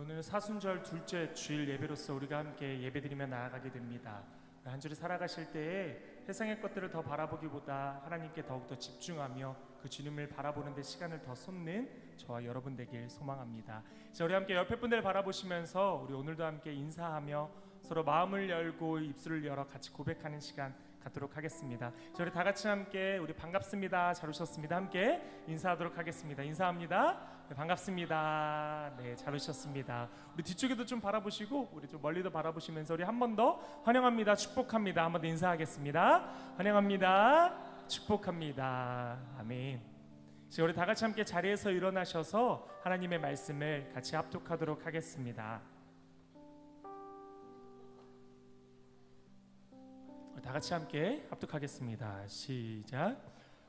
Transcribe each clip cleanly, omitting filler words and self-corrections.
오늘 사순절 둘째 주일 예배로서 우리가 함께 예배드리며 나아가게 됩니다. 한 주를 살아가실 때에 세상의 것들을 더 바라보기보다 하나님께 더욱더 집중하며 그 주님을 바라보는 데 시간을 더 쏟는 저와 여러분 되길 소망합니다. 자, 우리 함께 옆에 분들 바라보시면서 우리 오늘도 함께 인사하며 서로 마음을 열고 입술을 열어 같이 고백하는 시간 갖도록 하겠습니다. 자, 우리 다 같이 함께 우리 반갑습니다. 잘 오셨습니다. 함께 인사하도록 하겠습니다. 인사합니다. 네, 반갑습니다. 네, 잘 오셨습니다. 우리 뒤쪽에도 좀 바라보시고 우리 좀 멀리도 바라보시면서 우리 한 번 더 환영합니다. 축복합니다. 한 번 더 인사하겠습니다. 환영합니다. 축복합니다. 아멘. 자, 우리 다 같이 함께 자리에서 일어나셔서 하나님의 말씀을 같이 합독하도록 하겠습니다. 다 같이 함께 합독하겠습니다. 시작.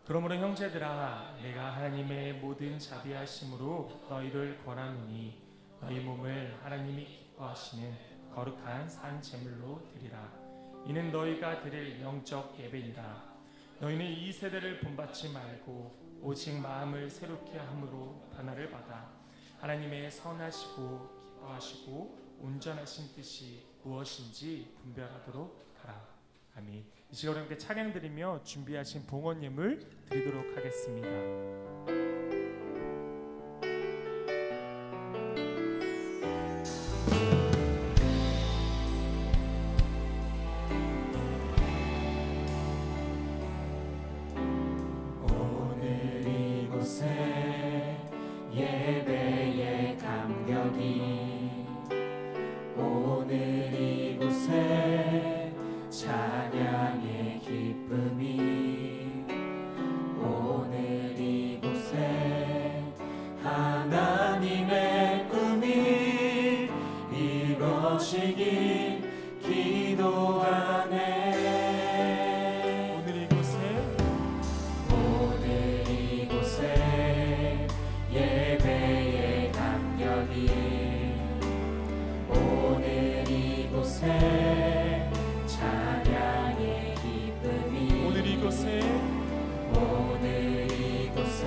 그러므로 형제들아, 내가 하나님의 모든 자비하심으로 너희를 권하노니 너희 몸을 하나님이 기뻐하시는 거룩한 산 제물로 드리라. 이는 너희가 드릴 영적 예배이라. 너희는 이 세대를 본받지 말고 오직 마음을 새롭게 함으로 변화를 받아 하나님의 선하시고 기뻐하시고 온전하신 뜻이 무엇인지 분별하도록 하라. 아멘. 이 시간에 함께 찬양 드리며 준비하신 봉헌 예물 드리도록 하겠습니다. 오늘 이곳에 예배의 감격이, 오늘 이곳에 찬양의 기쁨이, 오늘 이곳에 하나님의 꿈이 이루어지길 기도하네. 오늘 이곳에 예배의 감격이, 오늘 이곳에 찬양의 기쁨이, 오늘 이곳에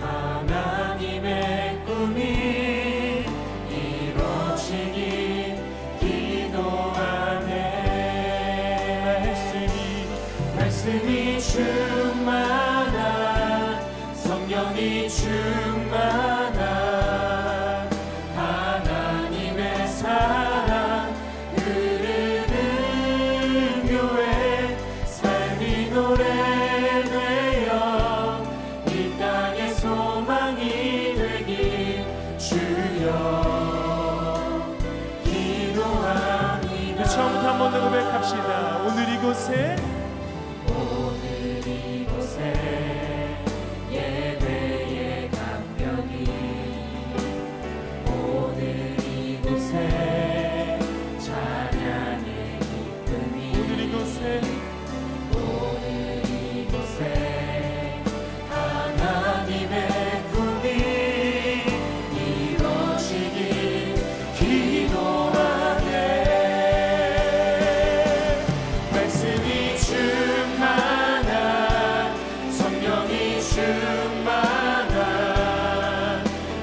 하나님의 꿈이 이루어지길 기도하네. 말씀이 충만한, 성령이 충만한 하나님의 사랑 흐르는 교회, 삶이 노래되어 이 땅의 소망이 되길 주여 기도합니다. 처음부터 한 번 더 고백합시다. 오늘 이곳에 예배의 감격이, 오늘 이곳에 찬양의 기쁨이, 오늘 이곳에 하나님의 꿈이 이루어지길 기도하네. 말씀이 충만한, 성령이 충만한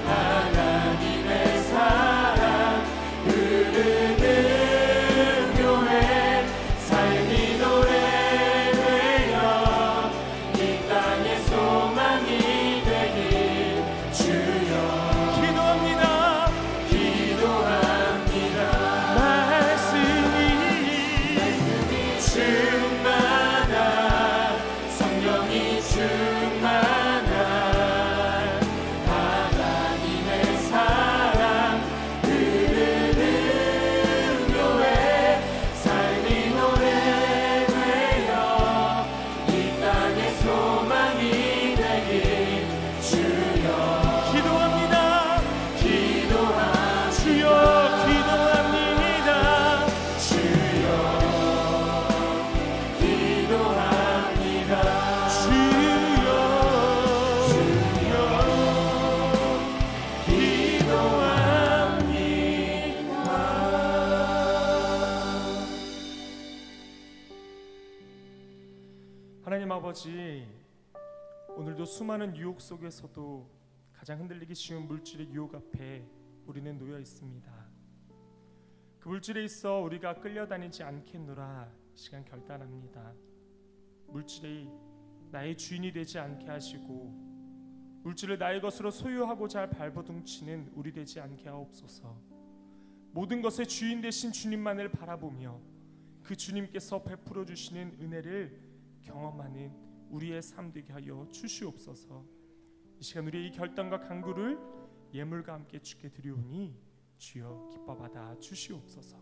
하나님의 사랑 흐르는 교회, 삶이 노래되어 이 땅의 소망이 되길 주여 기도합니다. 말씀이 충만한, 성령이 충만한 하나님의 사랑 흐르는 교회, 삶이 노래되어 이 땅의 소망이 되길 주여 기도합니다. 주여 기도합니다. 주여 기도합니다. 주여 하나님 아버지, 오늘도 수많은 유혹 속에서도 가장 흔들리기 쉬운 물질의 유혹 앞에 우리는 놓여 있습니다. 그 물질에 있어 우리가 끌려다니지 않겠노라 이 시간 결단합니다. 물질이 나의 주인이 되지 않게 하시고 물질을 나의 것으로 소유하고자 발버둥치는 우리 되지 않게 하옵소서. 모든 것의 주인 되신 주님만을 바라보며 그 주님께서 베풀어 주시는 은혜를 경험하는 우리의 삶 되게 하여 주시옵소서. 이 시간 우리의 이 결단과 간구를 예물과 함께 주께 드리오니 주여 기뻐 받아 주시옵소서.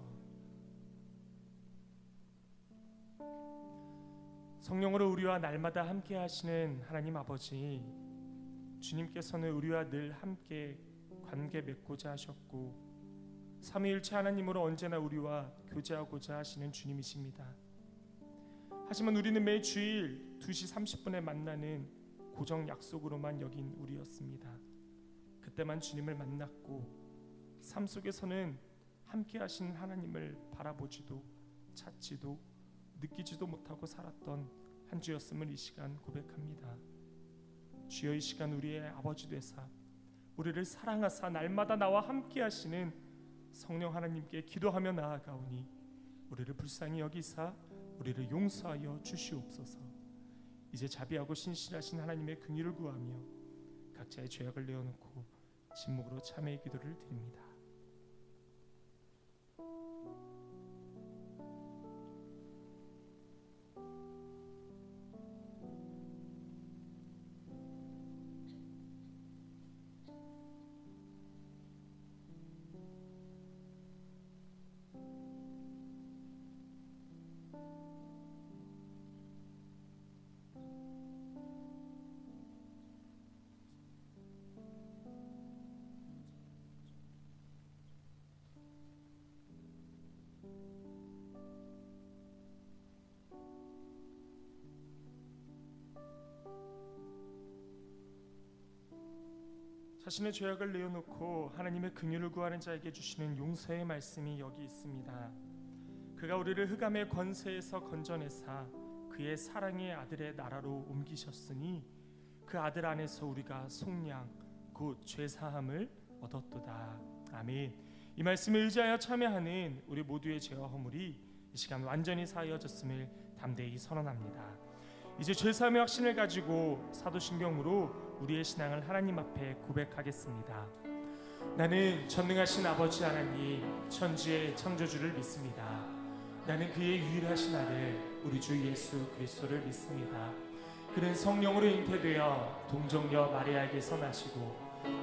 성령으로 우리와 날마다 함께 하시는 하나님 아버지, 주님께서는 우리와 늘 함께 관계 맺고자 하셨고 삼위일체 하나님으로 언제나 우리와 교제하고자 하시는 주님이십니다. 하지만 우리는 매 주일 2시 30분에 만나는 고정 약속으로만 여긴 우리였습니다. 그때만 주님을 만났고 삶 속에서는 함께 하시는 하나님을 바라보지도 찾지도 느끼지도 못하고 살았던 한 주였음을 이 시간 고백합니다. 주여, 이 시간 우리의 아버지 되사 우리를 사랑하사 날마다 나와 함께 하시는 성령 하나님께 기도하며 나아가오니 우리를 불쌍히 여기사 우리를 용서하여 주시옵소서. 이제 자비하고 신실하신 하나님의 긍휼을 구하며 각자의 죄악을 내어놓고 침묵으로 참회의 기도를 드립니다. 자신의 죄악을 내어놓고 하나님의 긍휼을 구하는 자에게 주시는 용서의 말씀이 여기 있습니다. 그가 우리를 흑암의 권세에서 건져내사 그의 사랑의 아들의 나라로 옮기셨으니 그 아들 안에서 우리가 속량 곧 죄사함을 얻었도다. 아멘. 이 말씀을 의지하여 참여하는 우리 모두의 죄와 허물이 이 시간 완전히 사하여졌음을 담대히 선언합니다. 이제 죄사함의 확신을 가지고 사도신경으로 우리의 신앙을 하나님 앞에 고백하겠습니다. 나는 전능하신 아버지 하나님 천지의 창조주를 믿습니다. 나는 그의 유일하신 아들 우리 주 예수 그리스도를 믿습니다. 그는 성령으로 잉태되어 동정녀 마리아에게서 나시고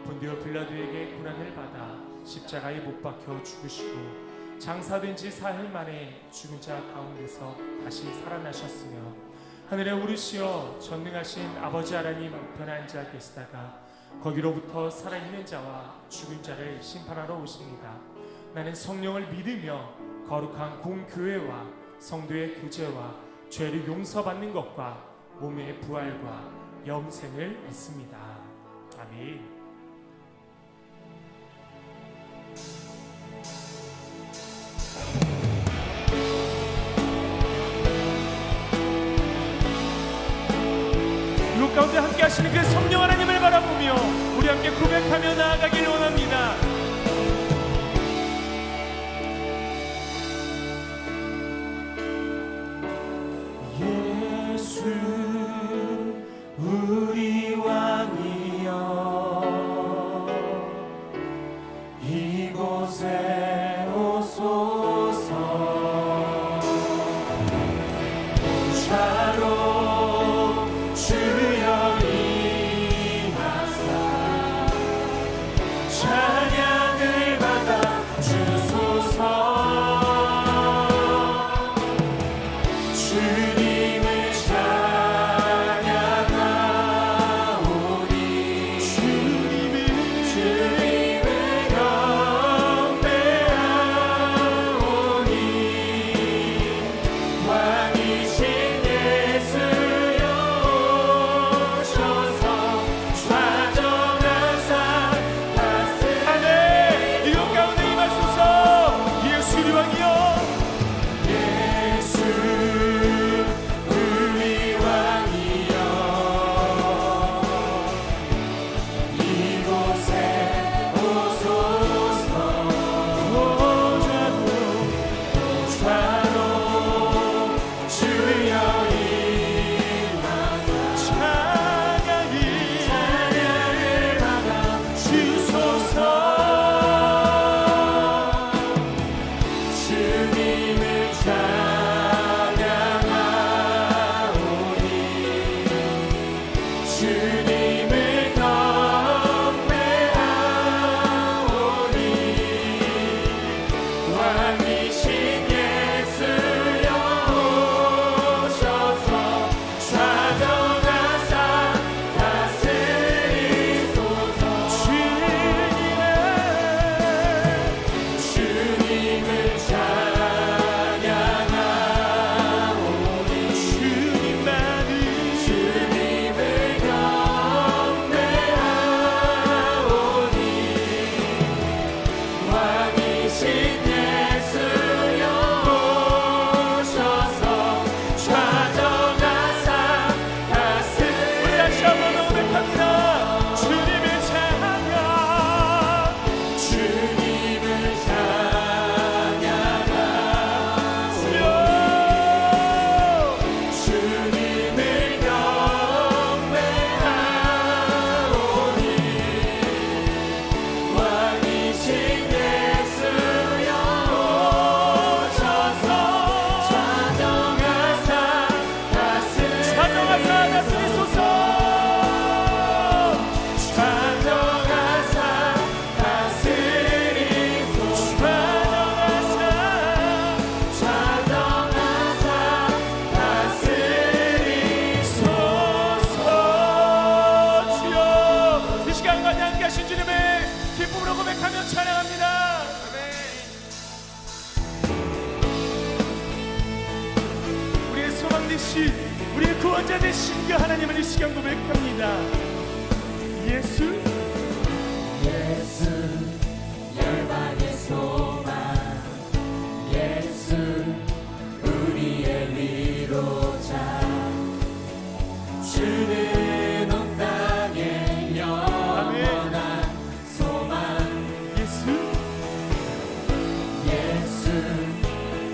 본디오 빌라도에게 고난을 받아 십자가에 못 박혀 죽으시고 장사된 지 4일 만에 죽은 자 가운데서 다시 살아나셨으며 하늘에 오르시어 전능하신 아버지 하나님 우편에 앉아 계시다가 거기로부터 살아있는 자와 죽은 자를 심판하러 오십니다. 나는 성령을 믿으며 거룩한 공교회와 성도의 교제와 죄를 용서받는 것과 몸의 부활과 영생을 믿습니다. 아멘. 이곳 가운데 함께 하시는 그 성령 하나님을 바라보며 우리 함께 고백하며 나아가길 원합니다. 예수 우리 왕이여 이곳에 오소서 보좌로 주여 임하사 찬양을 받아 주소서. 주님을 찬양하오니 주님을 경배하오니 주님을 찬양하오니 주님을 경배하오니 왕이신 예수여 오셔서 좌정하사 다스리소서 주님을 찬양하오니 주님을 경배하오니 왕이신 예수여 오셔서 좌정하사 다스리소서 우리 다시 한번 고백합니다. 주님을 찬양. 주님을 찬양하오니 주님을 경배하오니 왕이신 예수여 오셔서 좌정하사 다스리소서 좌정하사 다스리소서 좌정하사 다스리소서 주여, 이 시간까지 함께하신 주님을 기쁨으로 고백하며 찬양합니다. 우리의 소망 되신, 우리의 구원자 되신 그 하나님을 이 시간 고백합니다. 예수 열방의 소망 예수 우리의 위로자 주는 온 땅에 영원한 소망 예수 예수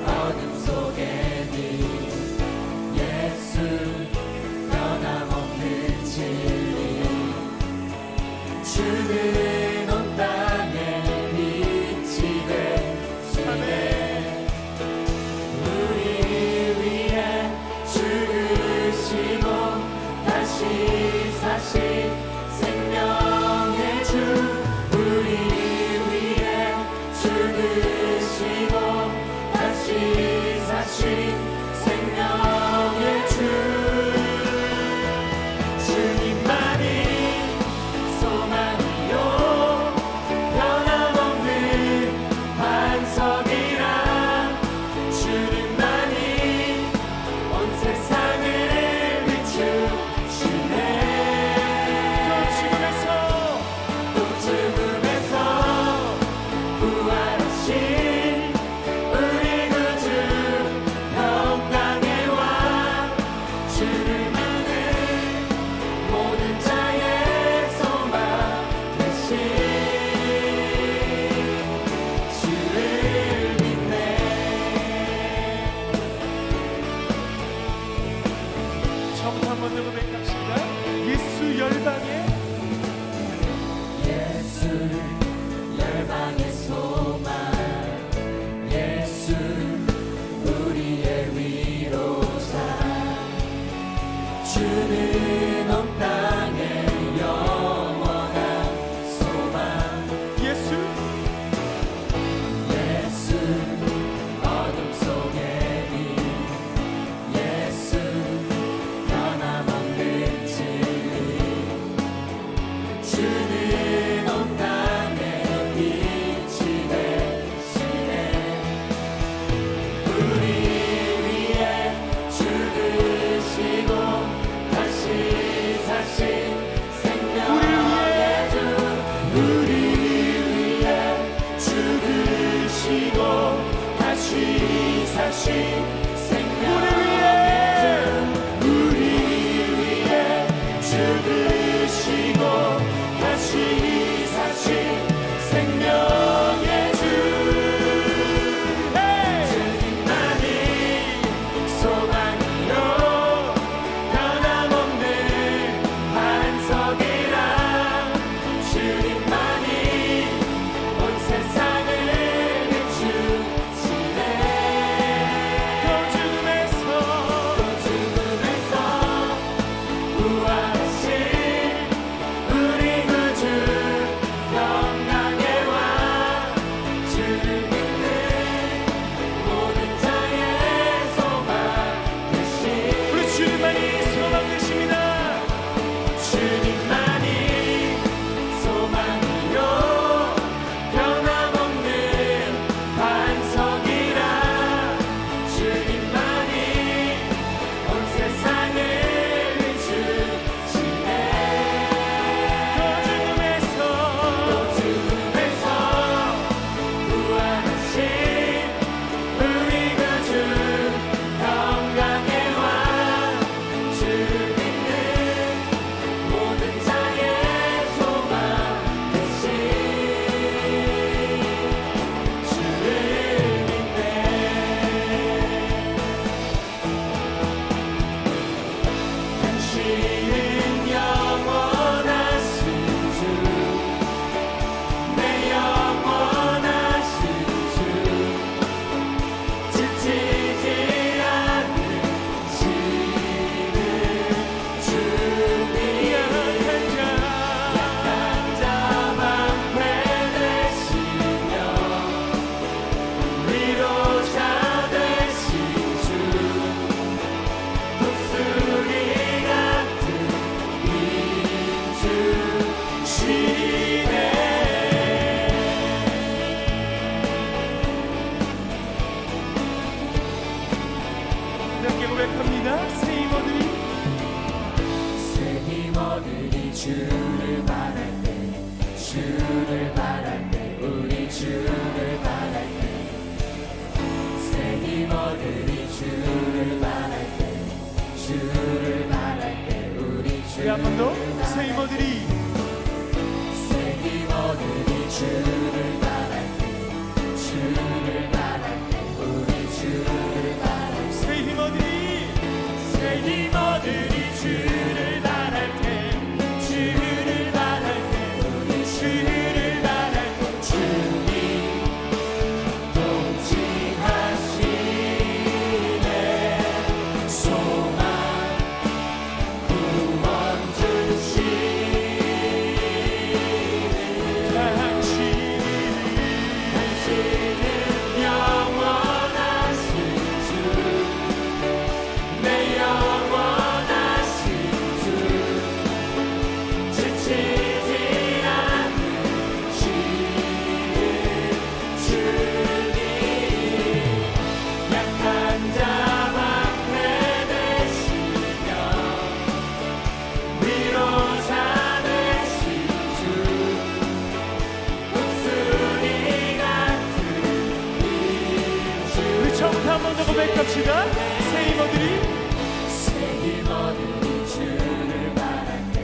어둠 속의 빛 예수 변함없는 진리 주는 온 땅에 빛이 되시네 우리 위해 죽으시고 다시 사신 생명의 주 우리 위해 죽으시고 다시 사신 생명의 주 주님만이 소망이요 변함없는 반석이라 주님만이 온 세상을 비추시네 또 죽음에서 부활하신 우리 구주 평강의 왕 주를 믿는 모든 자의 소망 되신 주를 믿네 처음부터 한 번 더 고백합시다. 예수 열방에 예수 열방의 소망 예수 우리의 위로자 주는 온 땅에 영원한 소망 예수 예수 어둠 속의 빛 예수 변함없는 진리 주는 온 땅에 빛이 되시네 우리 위해 죽으시고 다시 사신 생명의 주 우리 위해 죽으시고 다시 사신 생명의 주 우리 위해 죽으시고 다시 사신 생명의 주 주님만이 소망이요 변함없는 반석이라 주님만이 고백합시다. 새 힘어들이 주를 바랄 때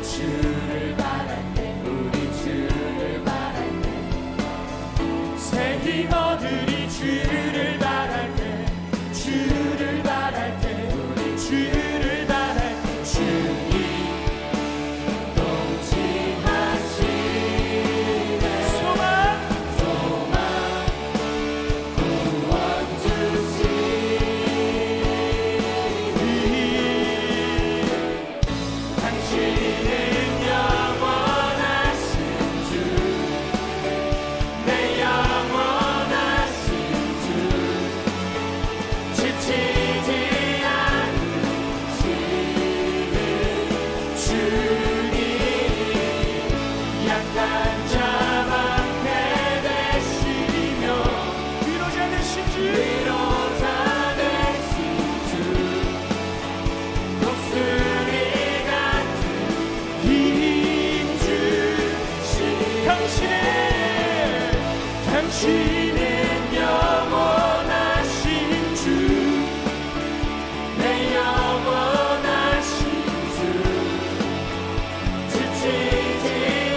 주를 바랄 때 우리 주를 바랄 때 새 힘어들이 주를 바랄 때 주를 바랄 때 우리 주를 바랄 때 주님 당신은 영원하신 주 내 영원하신 주 지치지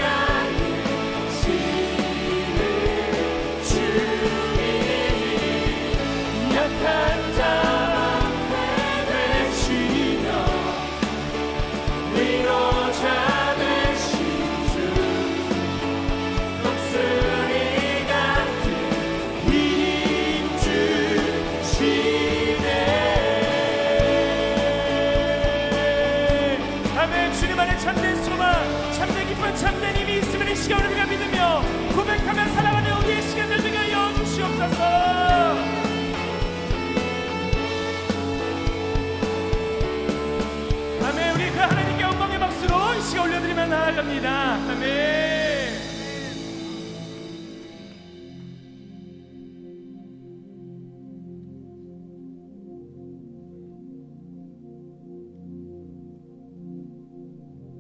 않으시는 주님 약한 자 앞에 되시며 위로자 되신 주 독수리 같은 힘 주시네. 아멘. 주님 안에 참된 소망, 참된 기쁨, 참된 힘이 있음을 이 시간 우리가 믿으며 고백하며 살아가는 우리의 시간들 되게 하여 주시옵소서. 아멘. 우리 그 하나님께 영광의 박수로 이 시간 올려드리며 나아갑니다. 아멘.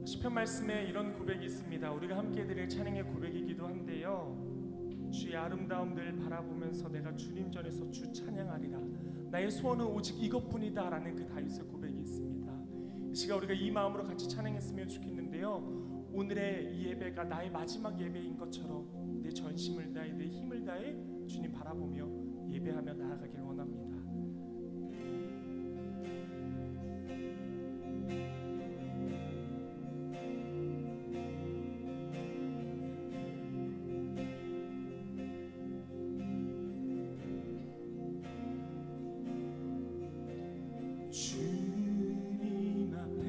시편 말씀에 이런 고백이 있습니다. 우리가 함께 드릴 찬양의 고백이기도 한데요. 주의 아름다움들 바라보면서 내가 주님 전에서 주 찬양하리라. 나의 소원은 오직 이것뿐이다 라는 그 다윗의 고백이 있습니다. 이 시간 우리가 이 마음으로 같이 찬양했으면 좋겠는데요. 오늘의 이 예배가 나의 마지막 예배인 것처럼 내 전심을 다해 내 힘을 다해 주님 바라보며 예배하며 나아가길 원합니다. 주님 앞에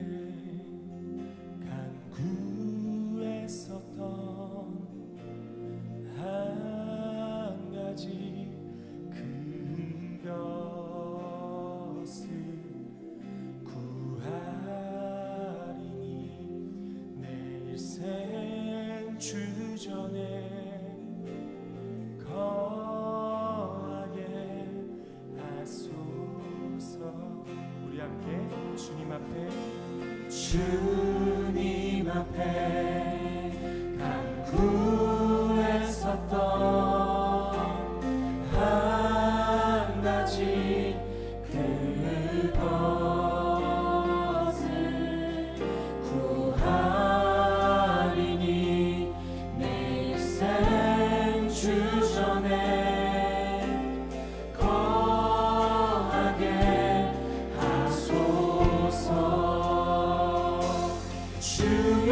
간구에 섰던 한 가지 그것을 구하리니 내 일생 주전에 거하게 하소서. 우리 함께 주님 앞에 간구에 섰던 한 가지 그것을 구하리니 내 일생 주전에 거하게 하소서. 주의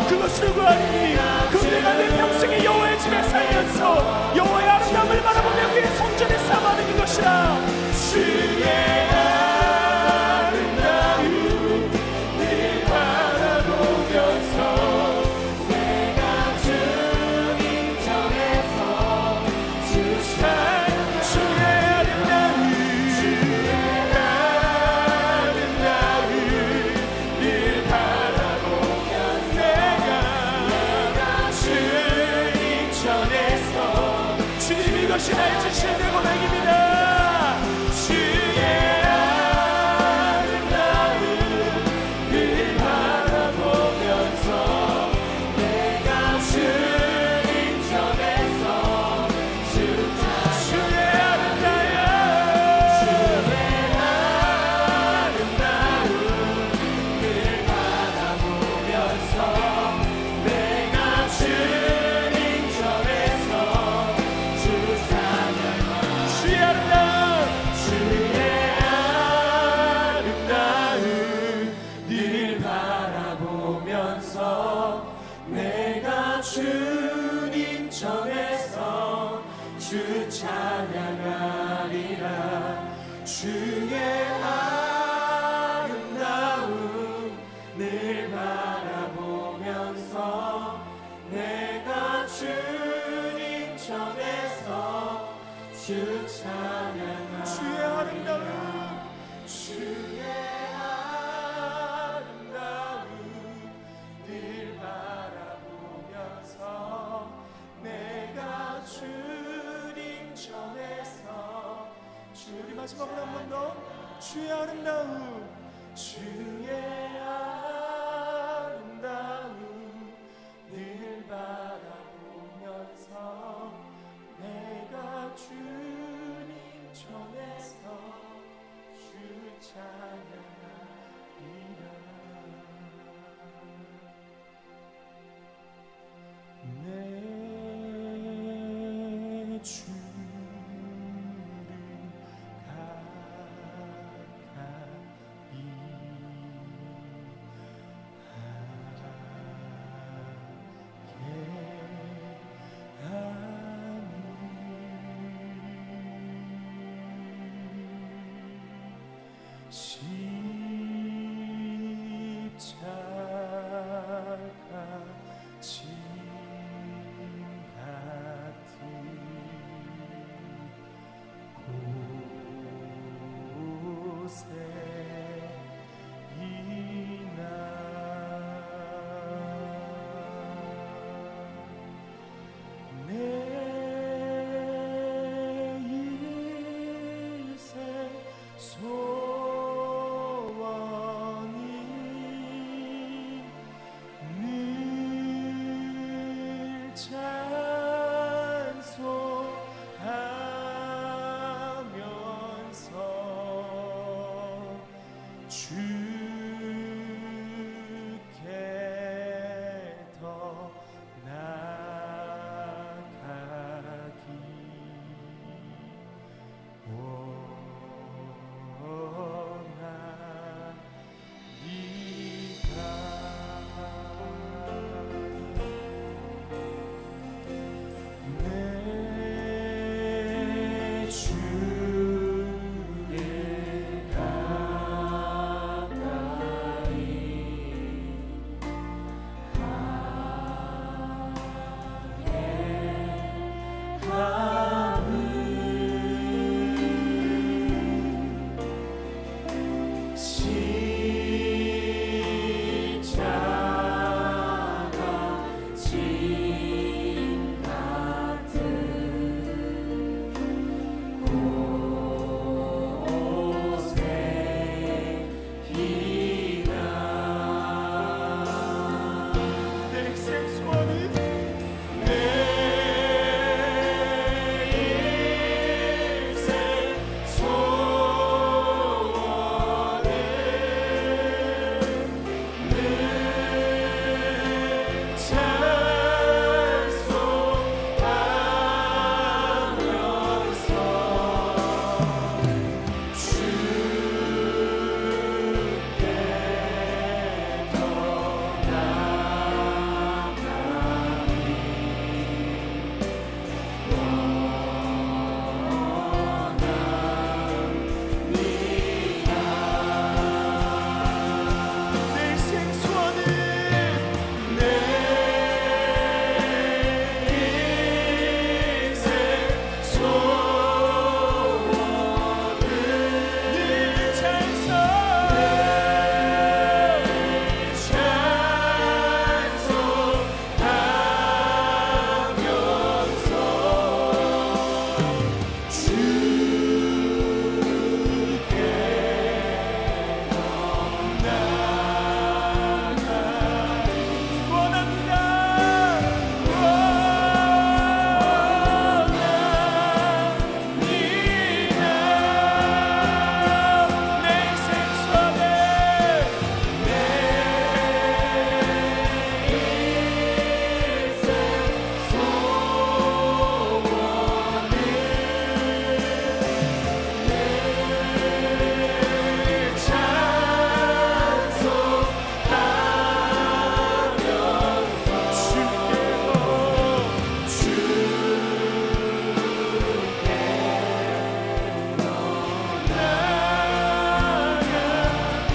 그것을 구하니 그 내가 내 평생에 여호와의 집에 살면서 여호와의 아름다움을 바라보며 그의 성전에 삼아드는 것이라. 주의 아름다움 늘 바라보면서 내가 주님 전에서 주의 아름다움 늘 바라보면서 주님 이것이 나의 진실의 고백입니다. 주의 아름다움 늘 바라보면서 내가 주님 전에서 주의 아름다움 늘 바라보면서 내가 주님 전에서 주의 아름다움 늘 바라보면서 내가 주님 전에서 주 찬양하리라. 주의 아름다움 늘 바라보면서 내가 주님 전에서 주 찬양하리라. 주의 아름다움 주의 아름다움 늘 바라보면서 내가 주님 전에서 우리 마지막으로 한 번 더 주의 아름다움 주의 아름다움 늘 바라보면서 내가 주님 전에서 주 찬양하리라. 내 주를 가까이 십자가 짐 같은 곳에 이나 내 일생 속 내 생소원은 늘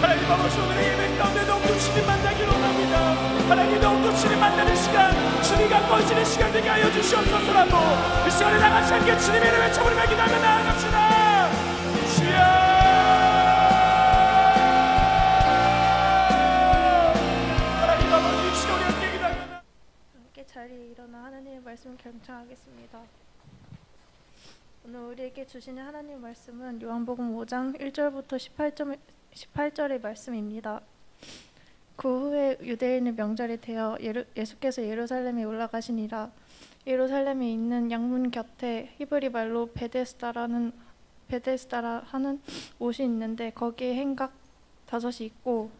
하나님 아버지, 오늘의 예배 가운데 더욱더 주님 만나기로 합니다. 하나님 더욱더 주님 만나는 시간, 주님과 꺼지는 시간 되게 하여 주시옵소서라고 이 시간에 나같이 함께 주님의 이름을 외쳐부르며 기도하며 나아갑시다. 주여, 하나님 아버지, 이 시간에 함께 기도하며 함께 자리에 일어나 하나님의 말씀을 경청하겠습니다. 오늘 우리에게 주시는 하나님의 말씀은 요한복음 5장 1절부터 18절의 말씀입니다. 그 후에 유대인의 명절이 되어 예수께서 예루살렘에 올라가시니라. 예루살렘에 있는 양문 곁에 히브리 말로 베데스다라 하는 옷이 있는데 거기에 행각 5이 있고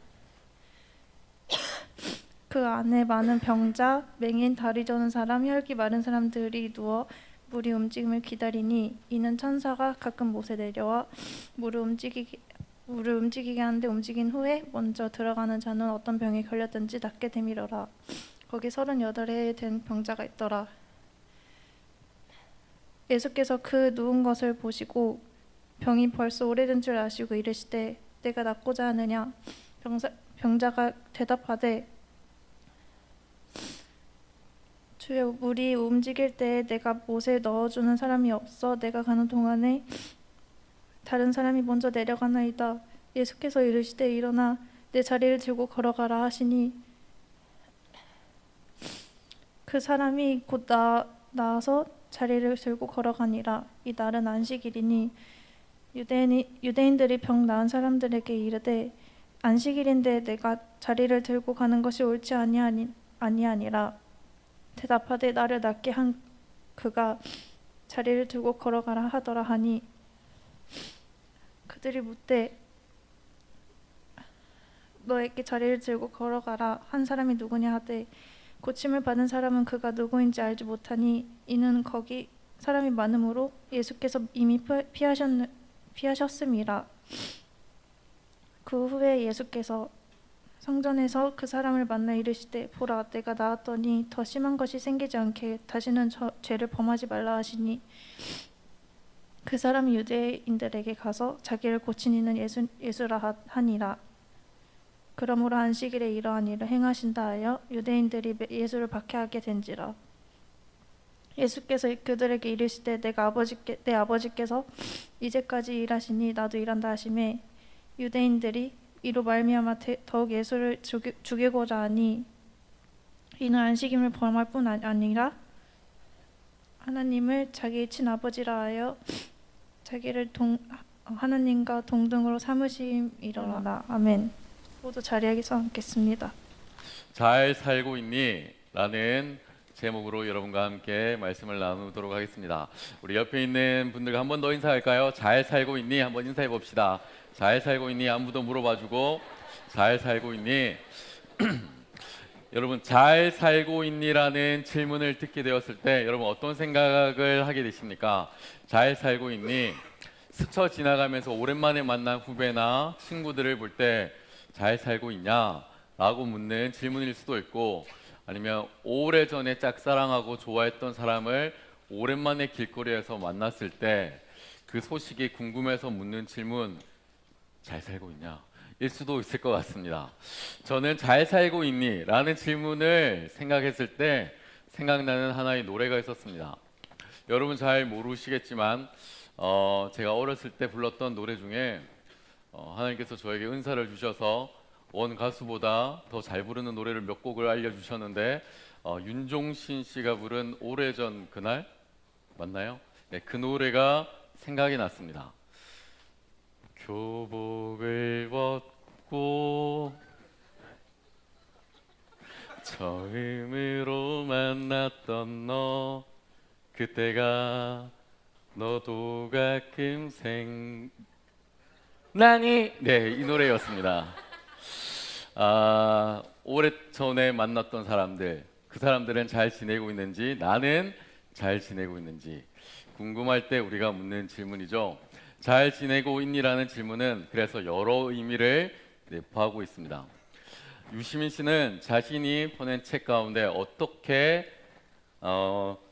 그 안에 많은 병자, 맹인, 다리 저는 사람, 혈기 마른 사람들이 누워 물이 움직임을 기다리니 이는 천사가 가끔 못에 내려와 물을 움직이게 하는데 움직인 후에 먼저 들어가는 자는 어떤 병에 걸렸든지 낫게 되밀어라. 거기 38해 된 병자가 있더라. 예수께서 그 누운 것을 보시고 병이 벌써 오래된 줄 아시고 이르시되 내가 낫고자 하느냐? 병자가 대답하되 주여, 물이 움직일 때에 내가 못에 넣어주는 사람이 없어 내가 가는 동안에 다른 사람이 먼저 내려가나이다. 예수께서 이르시되 일어나 내 자리를 들고 걸어가라 하시니 그 사람이 곧 나아서 자리를 들고 걸어가니라. 이 날은 안식일이니 유대인들이 병 나은 사람들에게 이르되 안식일인데 내가 자리를 들고 가는 것이 옳지 아니하니라. 대답하되 나를 낫게 한 그가 자리를 들고 걸어가라 하더라 하니 그들이 묻되 너에게 자리를 들고 걸어가라 한 사람이 누구냐 하되 고침을 받은 사람은 그가 누구인지 알지 못하니 이는 거기 사람이 많음으로 예수께서 이미 피하셨음이라. 그 후에 예수께서 성전에서 그 사람을 만나 이르시되 보라, 내가 나았더니 더 심한 것이 생기지 않게 다시는 죄를 범하지 말라 하시니 그 사람이 유대인들에게 가서 자기를 고친 이는 예수라 하니라. 그러므로 안식일에 이러한 일을 행하신다 하여 유대인들이 예수를 박해하게 된지라. 예수께서 그들에게 이르시되 내 아버지께서 이제까지 일하시니 나도 일한다 하시매 유대인들이 이로 말미암아 더욱 예수를 죽이고자 하니 이는 안식일을 범할 뿐 아니라 하나님을 자기의 친아버지라 하여 자기를 하나님과 동등으로 삼으심이로라. 아멘. 모두 자리에서 앉겠습니다. 잘 살고 있니? 라는 제목으로 여러분과 함께 말씀을 나누도록 하겠습니다. 우리 옆에 있는 분들과 한 번 더 인사할까요? 잘 살고 있니? 한번 인사해 봅시다. 잘 살고 있니? 안부도 물어봐주고 잘 살고 있니? 여러분, 잘 살고 있니라는 질문을 듣게 되었을 때 여러분 어떤 생각을 하게 되십니까? 잘 살고 있니? 스쳐 지나가면서 오랜만에 만난 후배나 친구들을 볼 때 잘 살고 있냐? 라고 묻는 질문일 수도 있고 아니면 오래전에 짝사랑하고 좋아했던 사람을 오랜만에 길거리에서 만났을 때 그 소식이 궁금해서 묻는 질문, 잘 살고 있냐? 일 수도 있을 것 같습니다. 저는 잘 살고 있니? 라는 질문을 생각했을 때 생각나는 하나의 노래가 있었습니다. 여러분 잘 모르시겠지만 제가 어렸을 때 불렀던 노래 중에 하나님께서 저에게 은사를 주셔서 원 가수보다 더 잘 부르는 노래를 몇 곡을 알려주셨는데 윤종신 씨가 부른 오래전 그날 맞나요? 네, 그 노래가 생각이 났습니다. 교복을 벗고 처음으로 만났던 너, 그때가 너도 가끔 생나니? 네, 이 노래였습니다. 오래전에 만났던 사람들, 그 사람들은 잘 지내고 있는지, 나는 잘 지내고 있는지 궁금할 때 우리가 묻는 질문이죠. 잘 지내고 있니라는 질문은 그래서 여러 의미를 내포하고 있습니다. 유시민 씨는 자신이 보낸 책 가운데 어떻게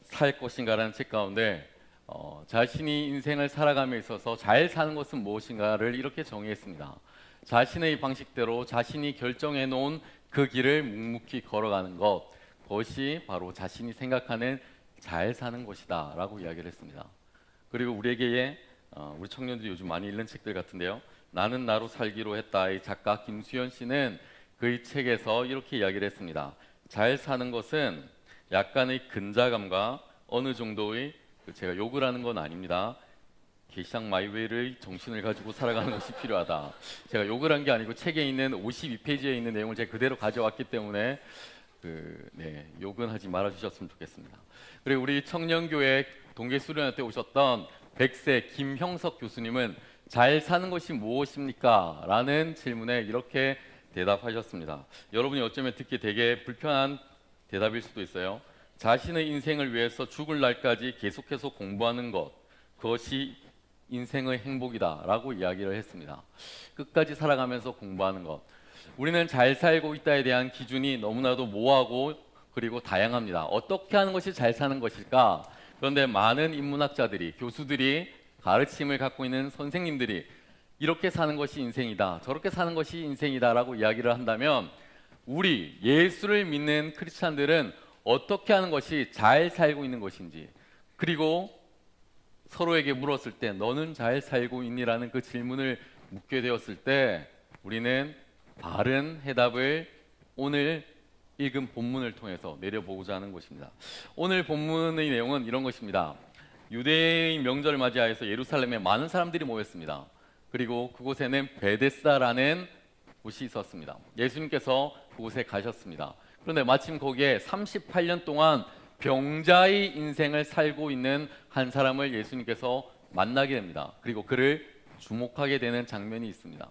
살 것인가라는 책 가운데 자신이 인생을 살아감에 있어서 잘 사는 것은 무엇인가를 이렇게 정의했습니다. 자신의 방식대로 자신이 결정해 놓은 그 길을 묵묵히 걸어가는 것, 그것이 바로 자신이 생각하는 잘 사는 것이다 라고 이야기를 했습니다. 그리고 우리에게 우리 청년들이 요즘 많이 읽는 책들 같은데요, 나는 나로 살기로 했다의 작가 김수현 씨는 그의 책에서 이렇게 이야기를 했습니다. 잘 사는 것은 약간의 근자감과 어느 정도의, 제가 욕을 하는 건 아닙니다, 게시장 마이웨이의 정신을 가지고 살아가는 것이 필요하다. 제가 욕을 한 게 아니고 책에 있는 52페이지에 있는 내용을 제가 그대로 가져왔기 때문에 욕은 하지 말아주셨으면 좋겠습니다. 그리고 우리 청년교회 동계수련회 때 오셨던 백세 김형석 교수님은 잘 사는 것이 무엇입니까? 라는 질문에 이렇게 대답하셨습니다. 여러분이 어쩌면 듣기 되게 불편한 대답일 수도 있어요. 자신의 인생을 위해서 죽을 날까지 계속해서 공부하는 것, 그것이 인생의 행복이다 라고 이야기를 했습니다. 끝까지 살아가면서 공부하는 것. 우리는 잘 살고 있다에 대한 기준이 너무나도 모호하고 그리고 다양합니다. 어떻게 하는 것이 잘 사는 것일까? 그런데 많은 인문학자들이, 교수들이, 가르침을 갖고 있는 선생님들이 이렇게 사는 것이 인생이다, 저렇게 사는 것이 인생이다 라고 이야기를 한다면, 우리 예수를 믿는 크리스찬들은 어떻게 하는 것이 잘 살고 있는 것인지, 그리고 서로에게 물었을 때 너는 잘 살고 있니라는 그 질문을 묻게 되었을 때 우리는 바른 해답을 오늘 읽은 본문을 통해서 내려보고자 하는 것입니다. 오늘 본문의 내용은 이런 것입니다. 유대인 명절을 맞이하여서 예루살렘에 많은 사람들이 모였습니다. 그리고 그곳에는 베데스다라는 곳이 있었습니다. 예수님께서 그곳에 가셨습니다. 그런데 마침 거기에 38년 동안 병자의 인생을 살고 있는 한 사람을 예수님께서 만나게 됩니다. 그리고 그를 주목하게 되는 장면이 있습니다.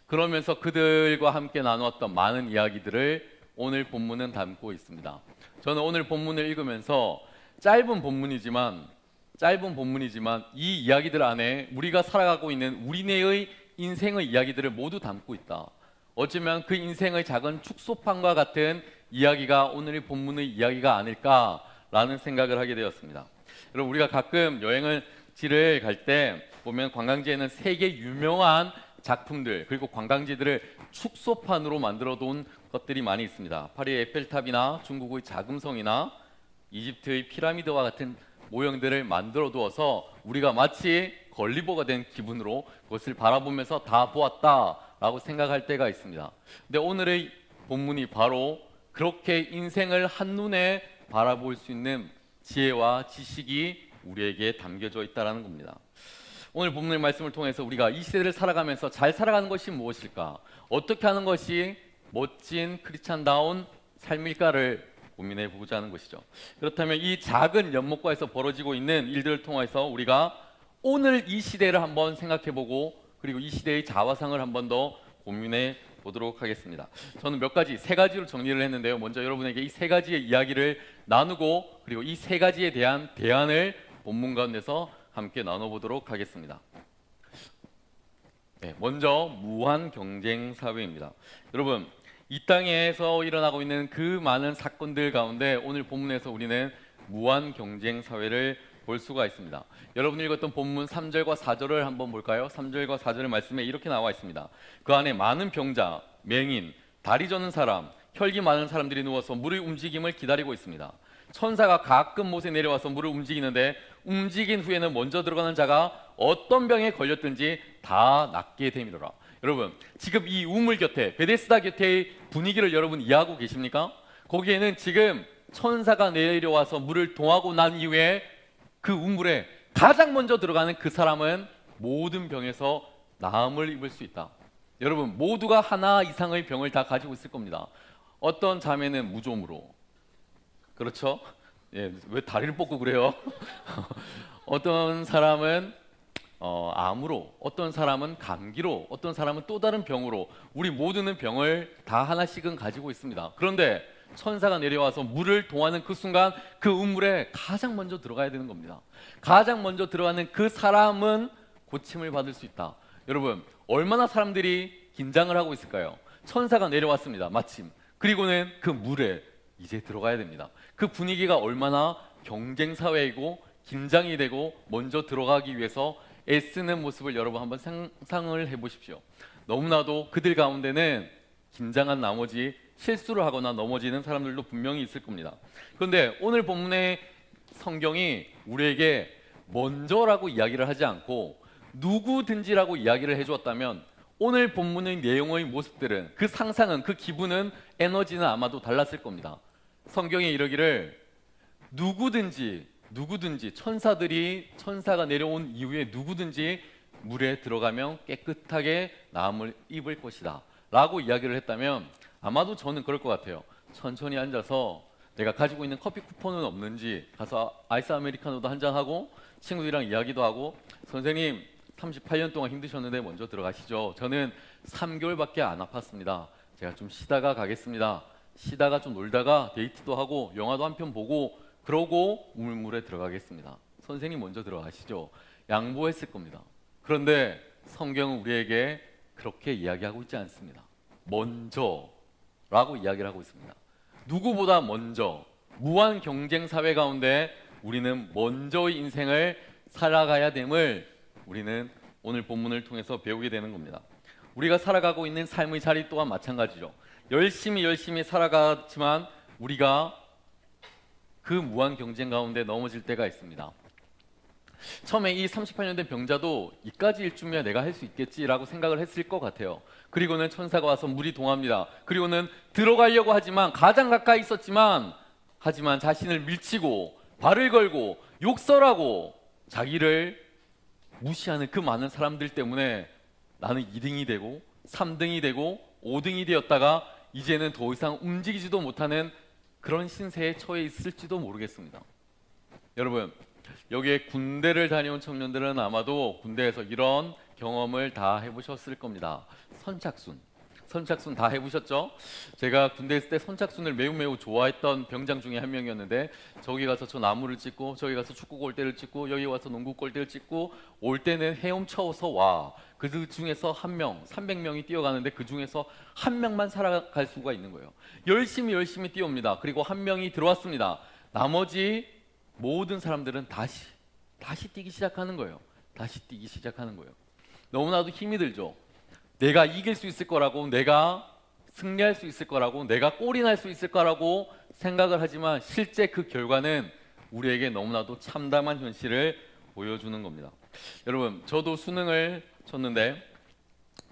그러면서 그들과 함께 나누었던 많은 이야기들을 오늘 본문은 담고 있습니다. 저는 오늘 본문을 읽으면서 짧은 본문이지만 이 이야기들 안에 우리가 살아가고 있는 우리네의 인생의 이야기들을 모두 담고 있다. 어쩌면 그 인생의 작은 축소판과 같은 이야기가 오늘의 본문의 이야기가 아닐까라는 생각을 하게 되었습니다. 여러분, 우리가 가끔 여행지를 갈 때 보면 관광지에는 세계 유명한 작품들, 그리고 관광지들을 축소판으로 만들어 둔 것들이 많이 있습니다. 파리의 에펠탑이나 중국의 자금성이나 이집트의 피라미드와 같은 모형들을 만들어 두어서 우리가 마치 걸리버가 된 기분으로 그것을 바라보면서 다 보았다라고 생각할 때가 있습니다. 근데 오늘의 본문이 바로 그렇게 인생을 한눈에 바라볼 수 있는 지혜와 지식이 우리에게 담겨져 있다는 겁니다. 오늘 본문의 말씀을 통해서 우리가 이 시대를 살아가면서 잘 살아가는 것이 무엇일까? 어떻게 하는 것이 멋진 크리스찬다운 삶일까를 고민해 보고자 하는 것이죠. 그렇다면 이 작은 연못가에서 벌어지고 있는 일들을 통해서 우리가 오늘 이 시대를 한번 생각해 보고, 그리고 이 시대의 자화상을 한번 더 고민해 보도록 하겠습니다. 저는 세 가지로 정리를 했는데요. 먼저 여러분에게 이 세 가지의 이야기를 나누고, 그리고 이 세 가지에 대한 대안을 본문 가운데서 함께 나눠보도록 하겠습니다. 먼저 무한 경쟁 사회입니다. 여러분, 이 땅에서 일어나고 있는 그 많은 사건들 가운데 오늘 본문에서 우리는 무한 경쟁 사회를 볼 수가 있습니다. 여러분이 읽었던 본문 3절과 4절을 한번 볼까요? 3절과 4절의 말씀에 이렇게 나와 있습니다. 그 안에 많은 병자, 맹인, 다리 저는 사람, 혈기 많은 사람들이 누워서 물의 움직임을 기다리고 있습니다. 천사가 가끔 못에 내려와서 물을 움직이는데 움직인 후에는 먼저 들어가는 자가 어떤 병에 걸렸든지 다 낫게 됨이로라. 여러분, 지금 이 우물 곁에, 베데스다 곁의 분위기를 여러분 이해하고 계십니까? 거기에는 지금 천사가 내려와서 물을 동하고 난 이후에 그 우물에 가장 먼저 들어가는 그 사람은 모든 병에서 나음을 입을 수 있다. 여러분, 모두가 하나 이상의 병을 다 가지고 있을 겁니다. 어떤 자매는 무좀으로, 그렇죠? 예, 왜 다리를 뻗고 그래요? 어떤 사람은 암으로, 어떤 사람은 감기로, 어떤 사람은 또 다른 병으로, 우리 모두는 병을 다 하나씩은 가지고 있습니다. 그런데 천사가 내려와서 물을 동하는 그 순간 그 우물에 가장 먼저 들어가야 되는 겁니다. 가장 먼저 들어가는 그 사람은 고침을 받을 수 있다. 여러분, 얼마나 사람들이 긴장을 하고 있을까요? 천사가 내려왔습니다. 마침. 그리고는 그 물에 이제 들어가야 됩니다. 그 분위기가 얼마나 경쟁 사회이고 긴장이 되고 먼저 들어가기 위해서 애쓰는 모습을 여러분 한번 상상을 해보십시오. 너무나도 그들 가운데는 긴장한 나머지 실수를 하거나 넘어지는 사람들도 분명히 있을 겁니다. 그런데 오늘 본문의 성경이 우리에게 먼저라고 이야기를 하지 않고 누구든지라고 이야기를 해주었다면 오늘 본문의 내용의 모습들은, 그 상상은, 그 기분은, 에너지는 아마도 달랐을 겁니다. 성경에 이르기를 누구든지 천사가 내려온 이후에 누구든지 물에 들어가면 깨끗하게 나음을 입을 것이다 라고 이야기를 했다면 아마도 저는 그럴 것 같아요. 천천히 앉아서 내가 가지고 있는 커피 쿠폰은 없는지 가서 아이스 아메리카노도 한잔하고 친구들이랑 이야기도 하고, 선생님 38년 동안 힘드셨는데 먼저 들어가시죠. 저는 3개월밖에 안 아팠습니다. 제가 좀 쉬다가 가겠습니다. 쉬다가 좀 놀다가 데이트도 하고 영화도 한 편 보고 그러고 우물물에 들어가겠습니다. 선생님 먼저 들어가시죠. 양보했을 겁니다. 그런데 성경은 우리에게 그렇게 이야기하고 있지 않습니다. 먼저라고 이야기를 하고 있습니다. 누구보다 먼저, 무한 경쟁 사회 가운데 우리는 먼저의 인생을 살아가야 됨을 우리는 오늘 본문을 통해서 배우게 되는 겁니다. 우리가 살아가고 있는 삶의 자리 또한 마찬가지죠. 열심히 살아가지만 우리가 그 무한 경쟁 가운데 넘어질 때가 있습니다. 처음에 이 38년 된 병자도 이까지 일주면 내가 할 수 있겠지라고 생각을 했을 것 같아요. 그리고는 천사가 와서 물이 동합니다. 그리고는 들어가려고 하지만 가장 가까이 있었지만 하지만 자신을 밀치고 발을 걸고 욕설하고 자기를 무시하는 그 많은 사람들 때문에 나는 2등이 되고 3등이 되고 5등이 되었다가 이제는 더 이상 움직이지도 못하는 그런 신세에 처해 있을지도 모르겠습니다. 여러분, 여기에 군대를 다녀온 청년들은 아마도 군대에서 이런 경험을 다 해보셨을 겁니다. 선착순 다 해보셨죠? 제가 군대 있을 때 선착순을 매우 좋아했던 병장 중에 한 명이었는데, 저기 가서 저 나무를 찍고 저기 가서 축구 골대를 찍고 여기 와서 농구 골대를 찍고 올 때는 헤엄쳐서 와. 그 중에서 한 명, 300명이 뛰어가는데 그 중에서 한 명만 살아갈 수가 있는 거예요. 열심히 뛰어옵니다. 그리고 한 명이 들어왔습니다. 나머지 모든 사람들은 다시 뛰기 시작하는 거예요. 너무나도 힘이 들죠. 내가 이길 수 있을 거라고, 내가 승리할 수 있을 거라고, 내가 골이 날 수 있을 거라고 생각을 하지만 실제 그 결과는 우리에게 너무나도 참담한 현실을 보여주는 겁니다. 여러분, 저도 수능을 쳤는데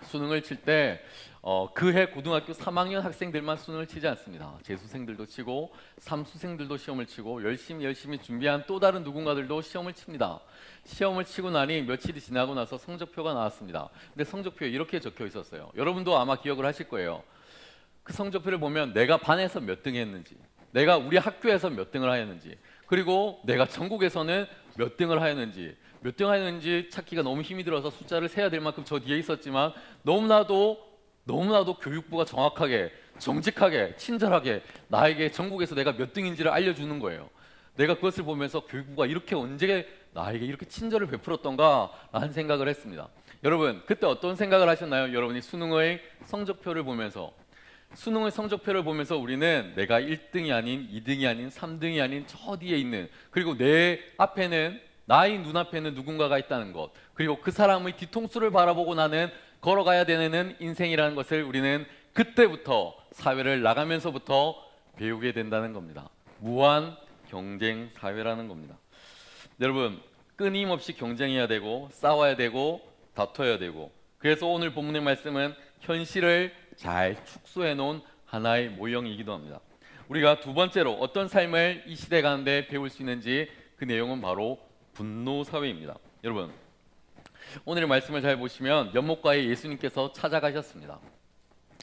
수능을 칠 때 그해 고등학교 3학년 학생들만 수능을 치지 않습니다. 재수생들도 치고 삼수생들도 시험을 치고 열심히 준비한 또 다른 누군가들도 시험을 칩니다. 시험을 치고 나니 며칠이 지나고 나서 성적표가 나왔습니다. 근데 성적표에 이렇게 적혀 있었어요. 여러분도 아마 기억을 하실 거예요. 그 성적표를 보면 내가 반에서 몇 등 했는지, 내가 우리 학교에서 몇 등을 하였는지, 그리고 내가 전국에서는 몇 등을 하였는지, 몇 등 하였는지 찾기가 너무 힘이 들어서 숫자를 세야 될 만큼 저 뒤에 있었지만 너무나도 교육부가 정확하게, 정직하게, 친절하게 나에게 전국에서 내가 몇 등인지를 알려주는 거예요. 내가 그것을 보면서 교육부가 이렇게 언제 나에게 이렇게 친절을 베풀었던가 라는 생각을 했습니다. 여러분, 그때 어떤 생각을 하셨나요? 여러분이 수능의 성적표를 보면서 수능의 성적표를 보면서 우리는 내가 1등이 아닌 2등이 아닌 3등이 아닌 저 뒤에 있는, 그리고 내 앞에는, 나의 눈앞에는 누군가가 있다는 것, 그리고 그 사람의 뒤통수를 바라보고 나는 걸어가야 되는 인생이라는 것을 우리는 그때부터, 사회를 나가면서부터 배우게 된다는 겁니다. 무한 경쟁 사회라는 겁니다. 여러분, 끊임없이 경쟁해야 되고 싸워야 되고 다퉈야 되고, 그래서 오늘 본문의 말씀은 현실을 잘 축소해 놓은 하나의 모형이기도 합니다. 우리가 두 번째로 어떤 삶을 이 시대 가운데 배울 수 있는지, 그 내용은 바로 분노 사회입니다. 여러분, 오늘의 말씀을 잘 보시면 연못가에 예수님께서 찾아가셨습니다.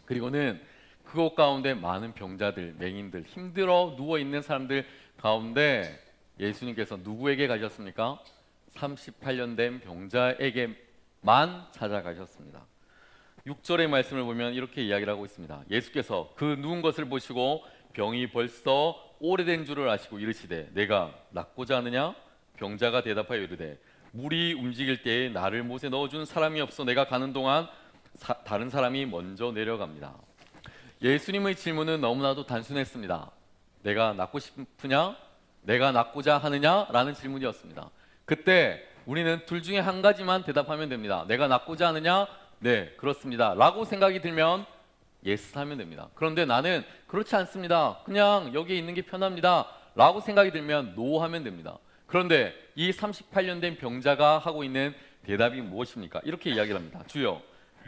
그리고는 그곳 가운데 많은 병자들, 맹인들, 힘들어 누워있는 사람들 가운데 예수님께서 누구에게 가셨습니까? 38년 된 병자에게만 찾아가셨습니다. 6절의 말씀을 보면 이렇게 이야기를 하고 있습니다. 예수께서 그 누운 것을 보시고 병이 벌써 오래된 줄을 아시고 이르시되 내가 낫고자 하느냐? 병자가 대답하여 이르되 물이 움직일 때에 나를 못에 넣어준 사람이 없어 내가 가는 동안 다른 사람이 먼저 내려갑니다. 예수님의 질문은 너무나도 단순했습니다. 내가 낫고 싶으냐? 내가 낫고자 하느냐? 라는 질문이었습니다. 그때 우리는 둘 중에 한 가지만 대답하면 됩니다. 내가 낫고자 하느냐? 네, 그렇습니다 라고 생각이 들면 예스 하면 됩니다. 그런데 나는 그렇지 않습니다, 그냥 여기에 있는 게 편합니다 라고 생각이 들면 노 하면 됩니다. 그런데 이 38년 된 병자가 하고 있는 대답이 무엇입니까? 이렇게 이야기를 합니다. 주여,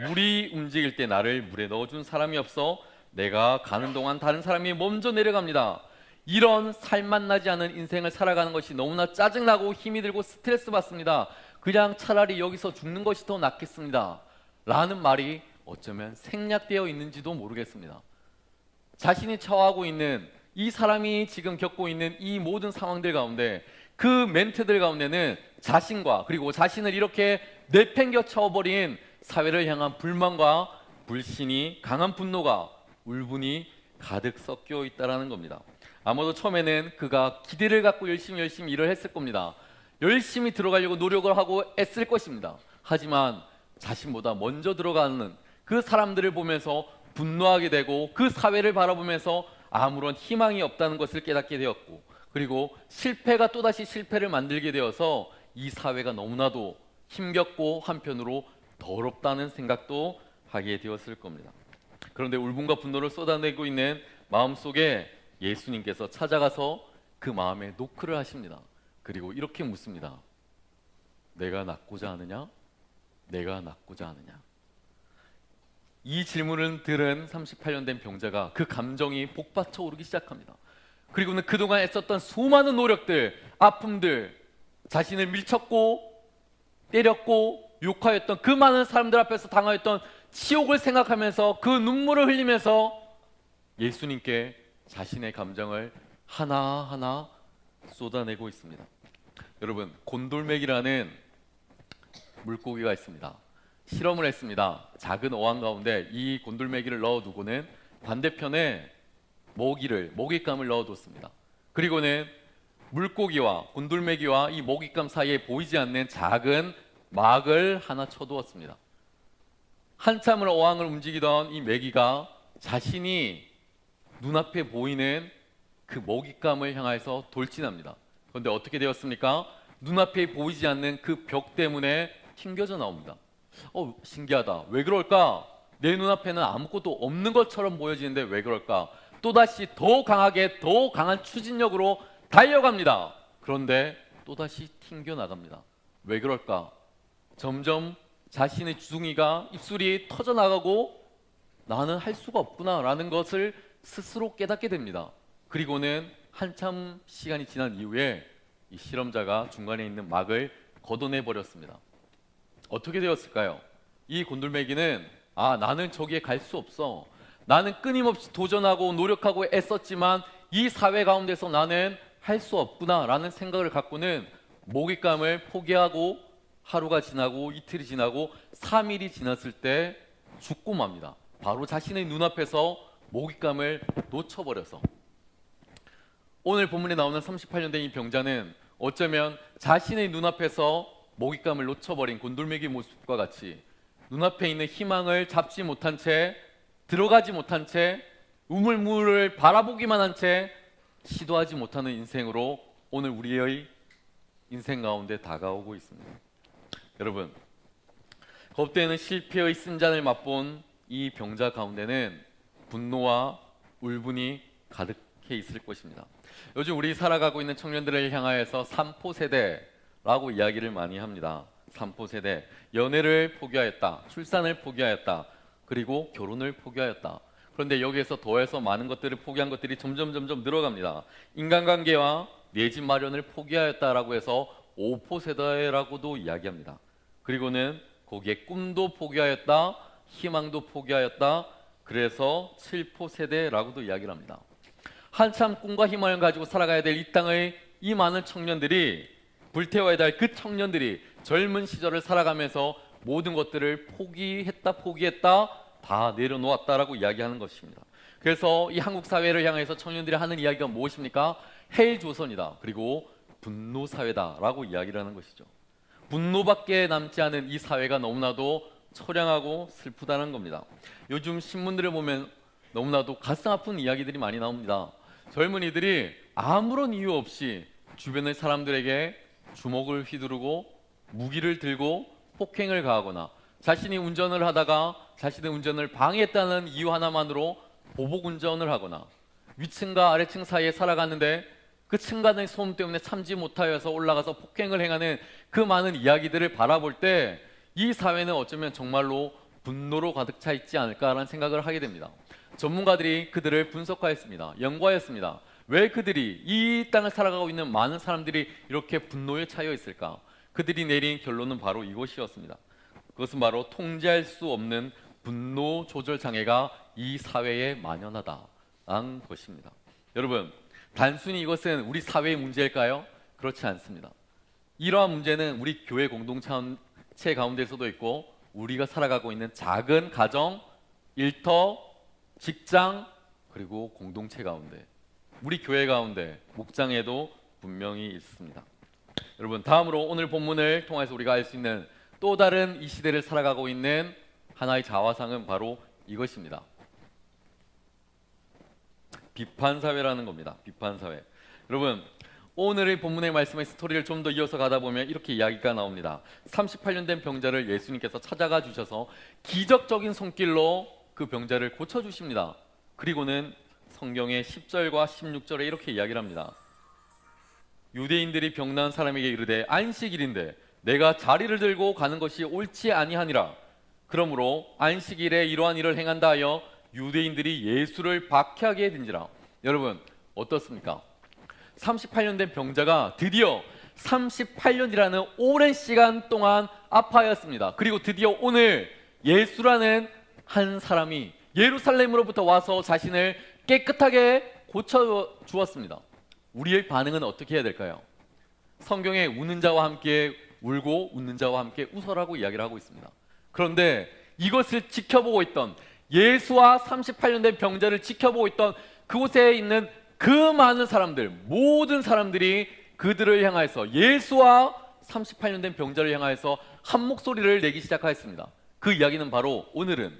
물이 움직일 때 나를 물에 넣어준 사람이 없어 내가 가는 동안 다른 사람이 먼저 내려갑니다. 이런 살맛 나지 않은 인생을 살아가는 것이 너무나 짜증나고 힘이 들고 스트레스 받습니다. 그냥 차라리 여기서 죽는 것이 더 낫겠습니다 라는 말이 어쩌면 생략되어 있는지도 모르겠습니다. 자신이 처하고 있는, 이 사람이 지금 겪고 있는 이 모든 상황들 가운데, 그 멘트들 가운데는 자신과, 그리고 자신을 이렇게 내팽겨 쳐버린 사회를 향한 불만과 불신이, 강한 분노가, 울분이 가득 섞여 있다는 겁니다. 아마도 처음에는 그가 기대를 갖고 열심히 일을 했을 겁니다. 열심히 들어가려고 노력을 하고 애쓸 것입니다. 하지만 자신보다 먼저 들어가는 그 사람들을 보면서 분노하게 되고, 그 사회를 바라보면서 아무런 희망이 없다는 것을 깨닫게 되었고, 그리고 실패가 또다시 실패를 만들게 되어서 이 사회가 너무나도 힘겹고 한편으로 더럽다는 생각도 하게 되었을 겁니다. 그런데 울분과 분노를 쏟아내고 있는 마음속에 예수님께서 찾아가서 그 마음에 노크를 하십니다. 그리고 이렇게 묻습니다. 내가 낫고자 하느냐? 내가 낫고자 하느냐? 이 질문을 들은 38년 된 병자가 그 감정이 복받쳐 오르기 시작합니다. 그리고는 그동안 애썼던 수많은 노력들, 아픔들, 자신을 밀쳤고 때렸고 욕하였던 그 많은 사람들 앞에서 당하였던 치욕을 생각하면서 그 눈물을 흘리면서 예수님께 자신의 감정을 하나하나 쏟아내고 있습니다. 여러분, 곤돌메기라는 물고기가 있습니다. 실험을 했습니다. 작은 어항 가운데 이 곤돌메기를 넣어두고는 반대편에 먹잇감을 넣어뒀습니다. 그리고는 물고기와 곤돌메기와 이 먹잇감 사이에 보이지 않는 작은 막을 하나 쳐두었습니다. 한참을 어항을 움직이던 이 메기가 자신이 눈앞에 보이는 그 먹잇감을 향해서 돌진합니다. 그런데 어떻게 되었습니까? 눈앞에 보이지 않는 그 벽 때문에 튕겨져 나옵니다. 신기하다. 왜 그럴까? 내 눈앞에는 아무것도 없는 것처럼 보여지는데 왜 그럴까? 또다시 더 강하게, 더 강한 추진력으로 달려갑니다. 그런데 또다시 튕겨 나갑니다. 왜 그럴까? 점점 자신의 주둥이가, 입술이 터져 나가고 나는 할 수가 없구나 라는 것을 스스로 깨닫게 됩니다. 그리고는 한참 시간이 지난 이후에 이 실험자가 중간에 있는 막을 걷어내 버렸습니다. 어떻게 되었을까요? 이 곤돌메기는 나는 저기에 갈 수 없어. 나는 끊임없이 도전하고 노력하고 애썼지만 이 사회 가운데서 나는 할 수 없구나 라는 생각을 갖고는 먹잇감을 포기하고 하루가 지나고 이틀이 지나고 3일이 지났을 때 죽고 맙니다. 바로 자신의 눈앞에서 먹잇감을 놓쳐버려서. 오늘 본문에 나오는 38년 된 이 병자는 어쩌면 자신의 눈앞에서 먹잇감을 놓쳐버린 곤돌메기 모습과 같이 눈앞에 있는 희망을 잡지 못한 채, 들어가지 못한 채 우물물을 바라보기만 한 채 시도하지 못하는 인생으로 오늘 우리의 인생 가운데 다가오고 있습니다. 여러분, 겁대는 실패의 쓴잔을 맛본 이 병자 가운데는 분노와 울분이 가득해 있을 것입니다. 요즘 우리 살아가고 있는 청년들을 향하여서 3포 세대라고 이야기를 많이 합니다. 3포 세대, 연애를 포기하였다, 출산을 포기하였다, 그리고 결혼을 포기하였다. 그런데 여기에서 더해서 많은 것들을 포기한 것들이 점점 늘어갑니다. 인간관계와 내 집 마련을 포기하였다라고 해서 5포 세대라고도 이야기합니다. 그리고는 거기에 꿈도 포기하였다, 희망도 포기하였다, 그래서 7포 세대라고도 이야기를 합니다. 한참 꿈과 희망을 가지고 살아가야 될 이 땅의 이 많은 청년들이, 불태워야 될 그 청년들이 젊은 시절을 살아가면서 모든 것들을 포기했다 다 내려놓았다라고 이야기하는 것입니다. 그래서 이 한국 사회를 향해서 청년들이 하는 이야기가 무엇입니까? 헬조선이다, 그리고 분노 사회다라고 이야기를 하는 것이죠. 분노밖에 남지 않은 이 사회가 너무나도 처량하고 슬프다는 겁니다. 요즘 신문들을 보면 너무나도 가슴 아픈 이야기들이 많이 나옵니다. 젊은이들이 아무런 이유 없이 주변의 사람들에게 주먹을 휘두르고 무기를 들고 폭행을 가하거나, 자신이 운전을 하다가 자신의 운전을 방해했다는 이유 하나만으로 보복 운전을 하거나, 위층과 아래층 사이에 살아가는데 그 층간의 소음 때문에 참지 못하여서 올라가서 폭행을 행하는 그 많은 이야기들을 바라볼 때 이 사회는 어쩌면 정말로 분노로 가득 차 있지 않을까라는 생각을 하게 됩니다. 전문가들이 그들을 분석하였습니다. 연구하였습니다. 왜 그들이, 이 땅을 살아가고 있는 많은 사람들이 이렇게 분노에 차여 있을까? 그들이 내린 결론은 바로 이것이었습니다. 그것은 바로 통제할 수 없는 분노 조절 장애가 이 사회에 만연하다는 것입니다. 여러분, 단순히 이것은 우리 사회의 문제일까요? 그렇지 않습니다. 이러한 문제는 우리 교회 공동체 가운데서도 있고, 우리가 살아가고 있는 작은 가정, 일터, 직장, 그리고 공동체 가운데, 우리 교회 가운데, 목장에도 분명히 있습니다. 여러분, 다음으로 오늘 본문을 통해서 우리가 알 수 있는 또 다른 이 시대를 살아가고 있는 하나의 자화상은 바로 이것입니다. 비판사회라는 겁니다. 비판사회. 여러분, 오늘의 본문의 말씀의 스토리를 좀 더 이어서 가다 보면 이렇게 이야기가 나옵니다. 38년 된 병자를 예수님께서 찾아가 주셔서 기적적인 손길로 그 병자를 고쳐주십니다. 그리고는 성경의 10절과 16절에 이렇게 이야기를 합니다. 유대인들이 병난 사람에게 이르되 안식일인데 내가 자리를 들고 가는 것이 옳지 아니하니라. 그러므로 안식일에 이러한 일을 행한다 하여 유대인들이 예수를 박해하게 된지라. 여러분, 어떻습니까? 38년 된 병자가 드디어 38년이라는 오랜 시간 동안 아파하였습니다. 그리고 드디어 오늘 예수라는 한 사람이 예루살렘으로부터 와서 자신을 깨끗하게 고쳐주었습니다. 우리의 반응은 어떻게 해야 될까요? 성경에 우는 자와 함께 울고 웃는 자와 함께 웃어라고 이야기를 하고 있습니다. 그런데 이것을 지켜보고 있던, 예수와 38년 된 병자를 지켜보고 있던 그곳에 있는 그 많은 사람들, 모든 사람들이 그들을 향하여서, 예수와 38년 된 병자를 향하여서 한 목소리를 내기 시작하였습니다. 그 이야기는 바로 오늘은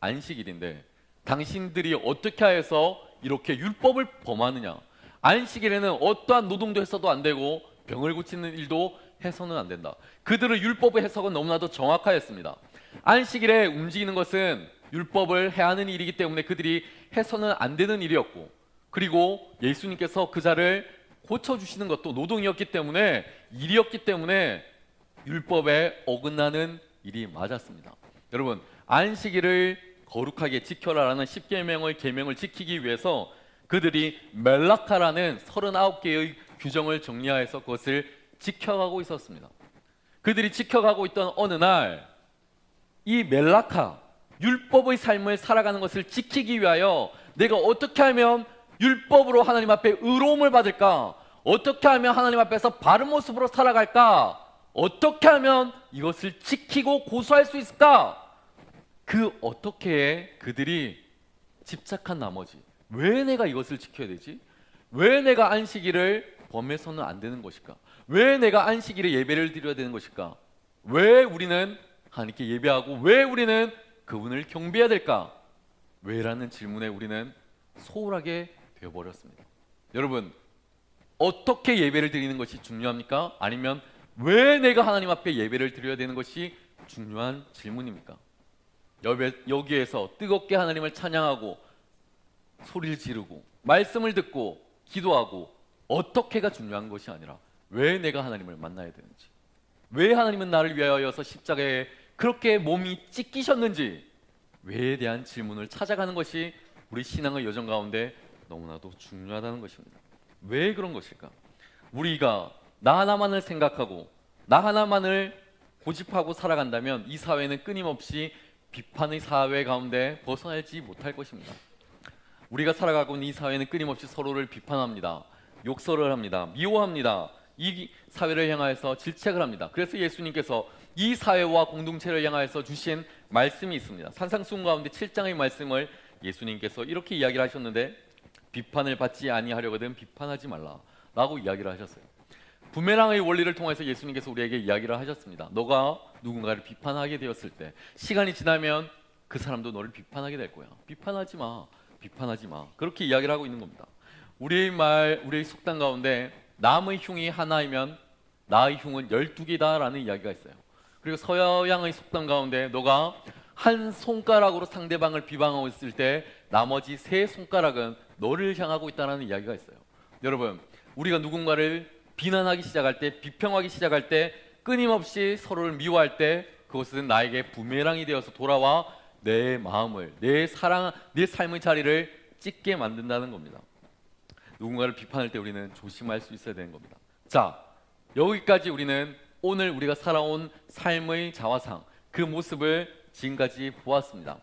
안식일인데 당신들이 어떻게 하여서 이렇게 율법을 범하느냐? 안식일에는 어떠한 노동도 했어도 안 되고 병을 고치는 일도 해서는 안 된다. 그들의 율법의 해석은 너무나도 정확하였습니다. 안식일에 움직이는 것은 율법을 해야 하는 일이기 때문에 그들이 해서는 안 되는 일이었고, 그리고 예수님께서 그 자를 고쳐주시는 것도 노동이었기 때문에, 일이었기 때문에 율법에 어긋나는 일이 맞았습니다. 여러분, 안식일을 거룩하게 지켜라라는 10계명의 계명을 지키기 위해서 그들이 멜라카라는 39개의 규정을 정리하여서 그것을 지켜가고 있었습니다. 그들이 지켜가고 있던 어느 날, 이 멜라카, 율법의 삶을 살아가는 것을 지키기 위하여 내가 어떻게 하면 율법으로 하나님 앞에 의로움을 받을까? 어떻게 하면 하나님 앞에서 바른 모습으로 살아갈까? 어떻게 하면 이것을 지키고 고수할 수 있을까? 그 어떻게에 그들이 집착한 나머지, 왜 내가 이것을 지켜야 되지? 왜 내가 안식일을 범해서는 안 되는 것일까? 왜 내가 안식일에 예배를 드려야 되는 것일까? 왜 우리는 하나님께 예배하고 왜 우리는 그분을 경배해야 될까? 왜라는 질문에 우리는 소홀하게 되어버렸습니다. 여러분, 어떻게 예배를 드리는 것이 중요합니까? 아니면 왜 내가 하나님 앞에 예배를 드려야 되는 것이 중요한 질문입니까? 여기에서 뜨겁게 하나님을 찬양하고 소리를 지르고 말씀을 듣고 기도하고 어떻게가 중요한 것이 아니라 왜 내가 하나님을 만나야 되는지, 왜 하나님은 나를 위하여서 십자가에 그렇게 몸이 찢기셨는지, 왜에 대한 질문을 찾아가는 것이 우리 신앙의 여정 가운데 너무나도 중요하다는 것입니다. 왜 그런 것일까? 우리가 나 하나만을 생각하고 나 하나만을 고집하고 살아간다면 이 사회는 끊임없이 비판의 사회 가운데 벗어나지 못할 것입니다. 우리가 살아가고 있는 이 사회는 끊임없이 서로를 비판합니다. 욕설을 합니다. 미워합니다. 이 사회를 향하여서 질책을 합니다. 그래서 예수님께서 이 사회와 공동체를 향하여서 주신 말씀이 있습니다. 산상수훈 가운데 7장의 말씀을 예수님께서 이렇게 이야기를 하셨는데, 비판을 받지 아니하려거든 비판하지 말라 라고 이야기를 하셨어요. 부메랑의 원리를 통해서 예수님께서 우리에게 이야기를 하셨습니다. 너가 누군가를 비판하게 되었을 때 시간이 지나면 그 사람도 너를 비판하게 될 거야. 비판하지 마, 비판하지 마. 그렇게 이야기를 하고 있는 겁니다. 우리의 속담 가운데 남의 흉이 하나이면 나의 흉은 12개다라는 이야기가 있어요. 그리고 서양의 속담 가운데 너가 한 손가락으로 상대방을 비방하고 있을 때 나머지 3손가락은 너를 향하고 있다는 이야기가 있어요. 여러분, 우리가 누군가를 비난하기 시작할 때, 비평하기 시작할 때, 끊임없이 서로를 미워할 때 그것은 나에게 부메랑이 되어서 돌아와 내 마음을, 내 사랑, 내 삶의 자리를 찢게 만든다는 겁니다. 누군가를 비판할 때 우리는 조심할 수 있어야 되는 겁니다. 자, 여기까지 우리는 오늘 우리가 살아온 삶의 자화상, 그 모습을 지금까지 보았습니다.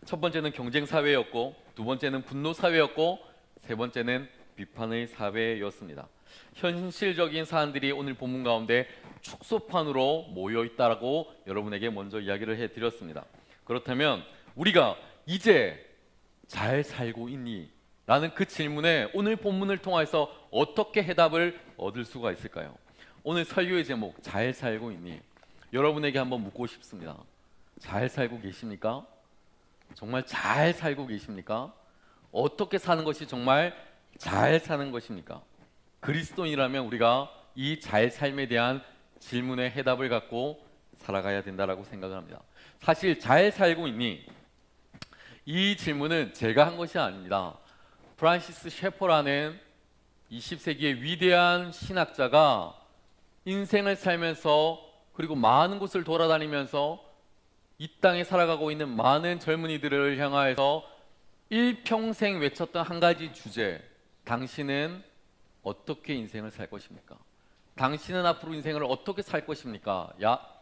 첫 번째는 경쟁 사회였고, 두 번째는 분노 사회였고, 세 번째는 비판의 사회였습니다. 현실적인 사안들이 오늘 본문 가운데 축소판으로 모여 있다라고 여러분에게 먼저 이야기를 해드렸습니다. 그렇다면 우리가 이제 잘 살고 있니? 라는 그 질문에 오늘 본문을 통해서 어떻게 해답을 얻을 수가 있을까요? 오늘 설교의 제목, 잘 살고 있니? 여러분에게 한번 묻고 싶습니다. 잘 살고 계십니까? 정말 잘 살고 계십니까? 어떻게 사는 것이 정말 잘 사는 것입니까? 그리스도인이라면 우리가 이 잘 삶에 대한 질문의 해답을 갖고 살아가야 된다라고 생각을 합니다. 사실 잘 살고 있니? 이 질문은 제가 한 것이 아닙니다. 프란시스 셰퍼라는 20세기의 위대한 신학자가 인생을 살면서 그리고 많은 곳을 돌아다니면서 이 땅에 살아가고 있는 많은 젊은이들을 향하여서 일평생 외쳤던 한 가지 주제, 당신은 어떻게 인생을 살 것입니까? 당신은 앞으로 인생을 어떻게 살 것입니까?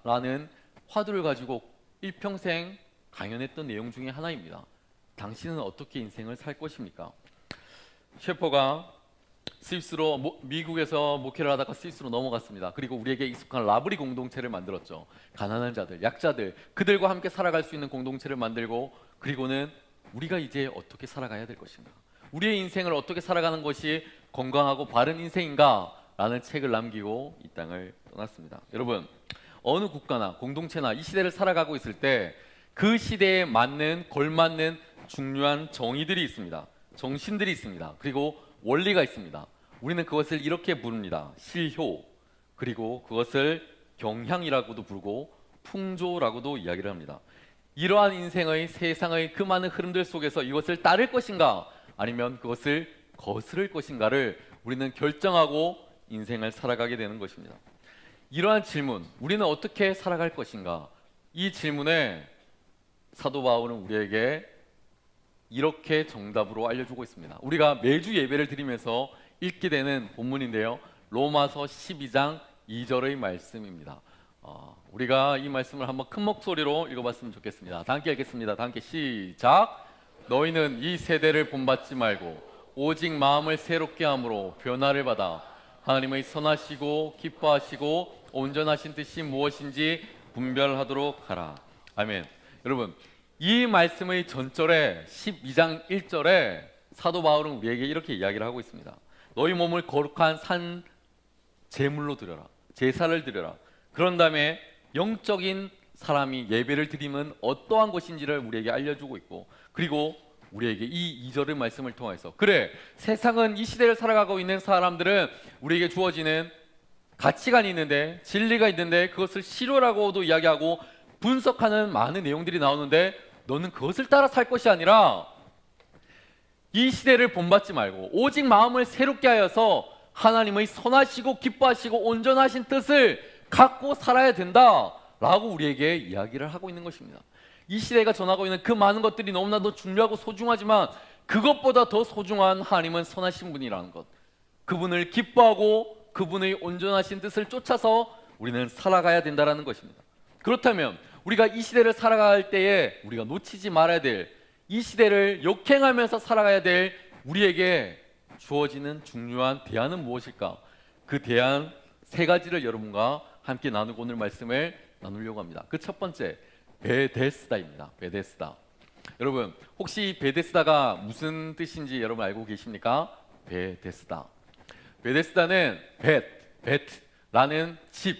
라는 화두를 가지고 일평생 강연했던 내용 중에 하나입니다. 당신은 어떻게 인생을 살 것입니까? 셰퍼가 스위스로 미국에서 목회를 하다가 스위스로 넘어갔습니다. 그리고 우리에게 익숙한 라브리 공동체를 만들었죠. 가난한 자들, 약자들, 그들과 함께 살아갈 수 있는 공동체를 만들고, 그리고는 우리가 이제 어떻게 살아가야 될 것인가, 우리의 인생을 어떻게 살아가는 것이 건강하고 바른 인생인가 라는 책을 남기고 이 땅을 떠났습니다. 여러분, 어느 국가나 공동체나 이 시대를 살아가고 있을 때 그 시대에 맞는, 걸맞는 중요한 정의들이 있습니다. 정신들이 있습니다. 그리고 원리가 있습니다. 우리는 그것을 이렇게 부릅니다. 실효, 그리고 그것을 경향이라고도 부르고 풍조라고도 이야기를 합니다. 이러한 인생의, 세상의 그 많은 흐름들 속에서 이것을 따를 것인가 아니면 그것을 거스를 것인가를 우리는 결정하고 인생을 살아가게 되는 것입니다. 이러한 질문, 우리는 어떻게 살아갈 것인가, 이 질문에 사도 바울은 우리에게 이렇게 정답으로 알려주고 있습니다. 우리가 매주 예배를 드리면서 읽게 되는 본문인데요, 로마서 12장 2절의 말씀입니다. 우리가 이 말씀을 한번 큰 목소리로 읽어봤으면 좋겠습니다. 다 함께 읽겠습니다. 다 함께 시작. 너희는 이 세대를 본받지 말고 오직 마음을 새롭게 함으로 변화를 받아 하나님의 선하시고 기뻐하시고 온전하신 뜻이 무엇인지 분별하도록 하라. 아멘. 여러분, 이 말씀의 전절에 12장 1절에 사도 바울은 우리에게 이렇게 이야기를 하고 있습니다. 너희 몸을 거룩한 산 제물로 드려라, 제사를 드려라. 그런 다음에 영적인 사람이 예배를 드리면 어떠한 것인지를 우리에게 알려주고 있고, 그리고 우리에게 이 2절의 말씀을 통해서 그래, 세상은 이 시대를 살아가고 있는 사람들은 우리에게 주어지는 가치관이 있는데, 진리가 있는데 그것을 실효라고도 이야기하고 분석하는 많은 내용들이 나오는데 너는 그것을 따라 살 것이 아니라 이 시대를 본받지 말고 오직 마음을 새롭게 하여서 하나님의 선하시고 기뻐하시고 온전하신 뜻을 갖고 살아야 된다라고 우리에게 이야기를 하고 있는 것입니다. 이 시대가 전하고 있는 그 많은 것들이 너무나도 중요하고 소중하지만 그것보다 더 소중한 하나님은 선하신 분이라는 것, 그분을 기뻐하고 그분의 온전하신 뜻을 쫓아서 우리는 살아가야 된다는 것입니다. 그렇다면 우리가 이 시대를 살아갈 때에 우리가 놓치지 말아야 될, 이 시대를 역행하면서 살아가야 될 우리에게 주어지는 중요한 대안은 무엇일까? 그 대안 세 가지를 여러분과 함께 나누고 오늘 말씀을 나누려고 합니다. 그 첫 번째, 베데스다입니다. 베데스다. 여러분, 혹시 베데스다가 무슨 뜻인지 여러분 알고 계십니까? 베데스다. 베데스다는 벳라는 집,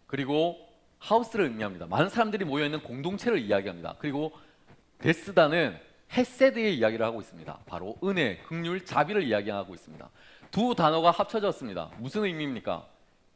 그리고 하우스를 의미합니다. 많은 사람들이 모여있는 공동체를 이야기합니다. 그리고 데스다는 헤세드의 이야기를 하고 있습니다. 바로 은혜, 긍휼, 자비를 이야기하고 있습니다. 두 단어가 합쳐졌습니다. 무슨 의미입니까?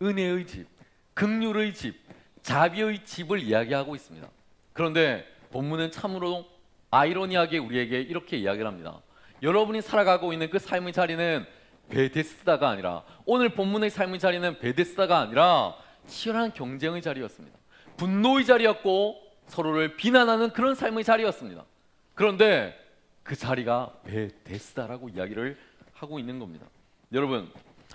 은혜의 집, 긍휼의 집, 자비의 집을 이야기하고 있습니다. 그런데 본문은 참으로 아이러니하게 우리에게 이렇게 이야기를 합니다. 여러분이 살아가고 있는 그 삶의 자리는 베데스다가 아니라, 오늘 본문의 삶의 자리는 베데스다가 아니라 치열한 경쟁의 자리였습니다. 분노의 자리였고 서로를 비난하는 그런 삶의 자리였습니다. 그런데 그 자리가 베데스다라고 이야기를 하고 있는 겁니다. 여러분,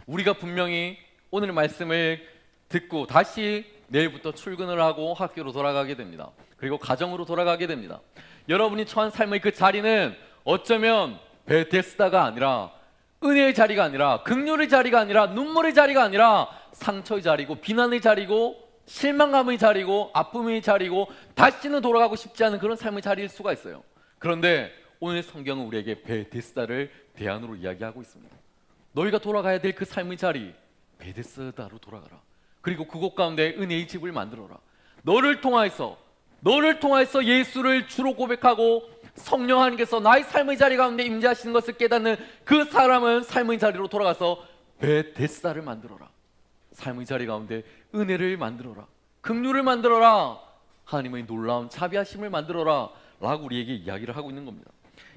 우리가 분명히 오늘 말씀을 듣고 다시 내일부터 출근을 하고 학교로 돌아가게 됩니다. 그리고 가정으로 돌아가게 됩니다. 여러분이 처한 삶의 그 자리는 어쩌면 베데스다가 아니라, 은혜의 자리가 아니라, 긍휼의 자리가 아니라, 눈물의 자리가 아니라 상처의 자리고, 비난의 자리고, 실망감의 자리고, 아픔의 자리고, 다시는 돌아가고 싶지 않은 그런 삶의 자리일 수가 있어요. 그런데 오늘 성경은 우리에게 베데스다를 대안으로 이야기하고 있습니다. 너희가 돌아가야 될 그 삶의 자리, 베데스다로 돌아가라. 그리고 그곳 가운데 은혜의 집을 만들어라. 너를 통하여서 예수를 주로 고백하고 성령 하나님께서 나의 삶의 자리 가운데 임재하시는 것을 깨닫는 그 사람은 삶의 자리로 돌아가서 베데스다를 만들어라. 삶의 자리 가운데 은혜를 만들어라, 긍휼을 만들어라, 하나님의 놀라운 자비하심을 만들어라 라고 우리에게 이야기를 하고 있는 겁니다.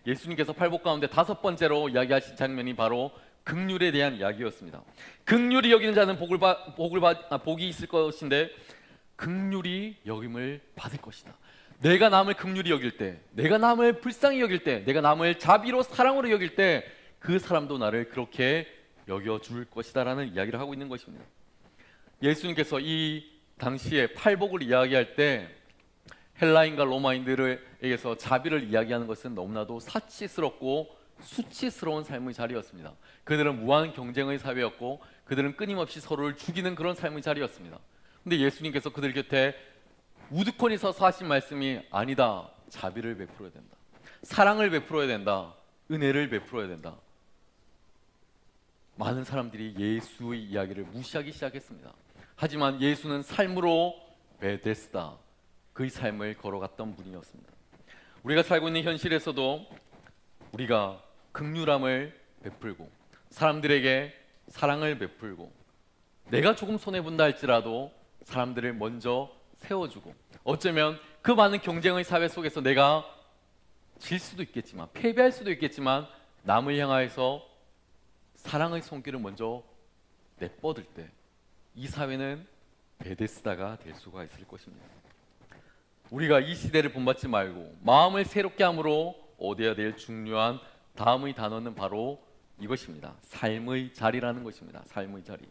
예수님께서 팔복 가운데 다섯 번째로 이야기하신 장면이 바로 긍휼에 대한 이야기였습니다. 긍휼히 여기는 자는 복이 있을 것인데 긍휼히 여김을 받을 것이다. 내가 남을 긍휼히 여길 때, 내가 남을 불쌍히 여길 때, 내가 남을 자비로 사랑으로 여길 때 그 사람도 나를 그렇게 여겨줄 것이다 라는 이야기를 하고 있는 것입니다. 예수님께서 이 당시에 팔복을 이야기할 때 헬라인과 로마인들에게서 자비를 이야기하는 것은 너무나도 사치스럽고 수치스러운 삶의 자리였습니다. 그들은 무한 경쟁의 사회였고 그들은 끊임없이 서로를 죽이는 그런 삶의 자리였습니다. 근데 예수님께서 그들 곁에 우두커니 서서 하신 말씀이 아니다. 자비를 베풀어야 된다. 사랑을 베풀어야 된다. 은혜를 베풀어야 된다. 많은 사람들이 예수의 이야기를 무시하기 시작했습니다. 하지만 예수는 삶으로 베데스다, 그의 삶을 걸어갔던 분이었습니다. 우리가 살고 있는 현실에서도 우리가 긍휼함을 베풀고 사람들에게 사랑을 베풀고 내가 조금 손해본다 할지라도 사람들을 먼저 세워주고, 어쩌면 그 많은 경쟁의 사회 속에서 내가 질 수도 있겠지만, 패배할 수도 있겠지만 남을 향하여서 사랑의 손길을 먼저 내뻗을 때 이 사회는 베데스다가 될 수가 있을 것입니다. 우리가 이 시대를 본받지 말고 마음을 새롭게 함으로 얻어야 될 중요한 다음의 단어는 바로 이것입니다. 삶의 자리라는 것입니다. 삶의 자리.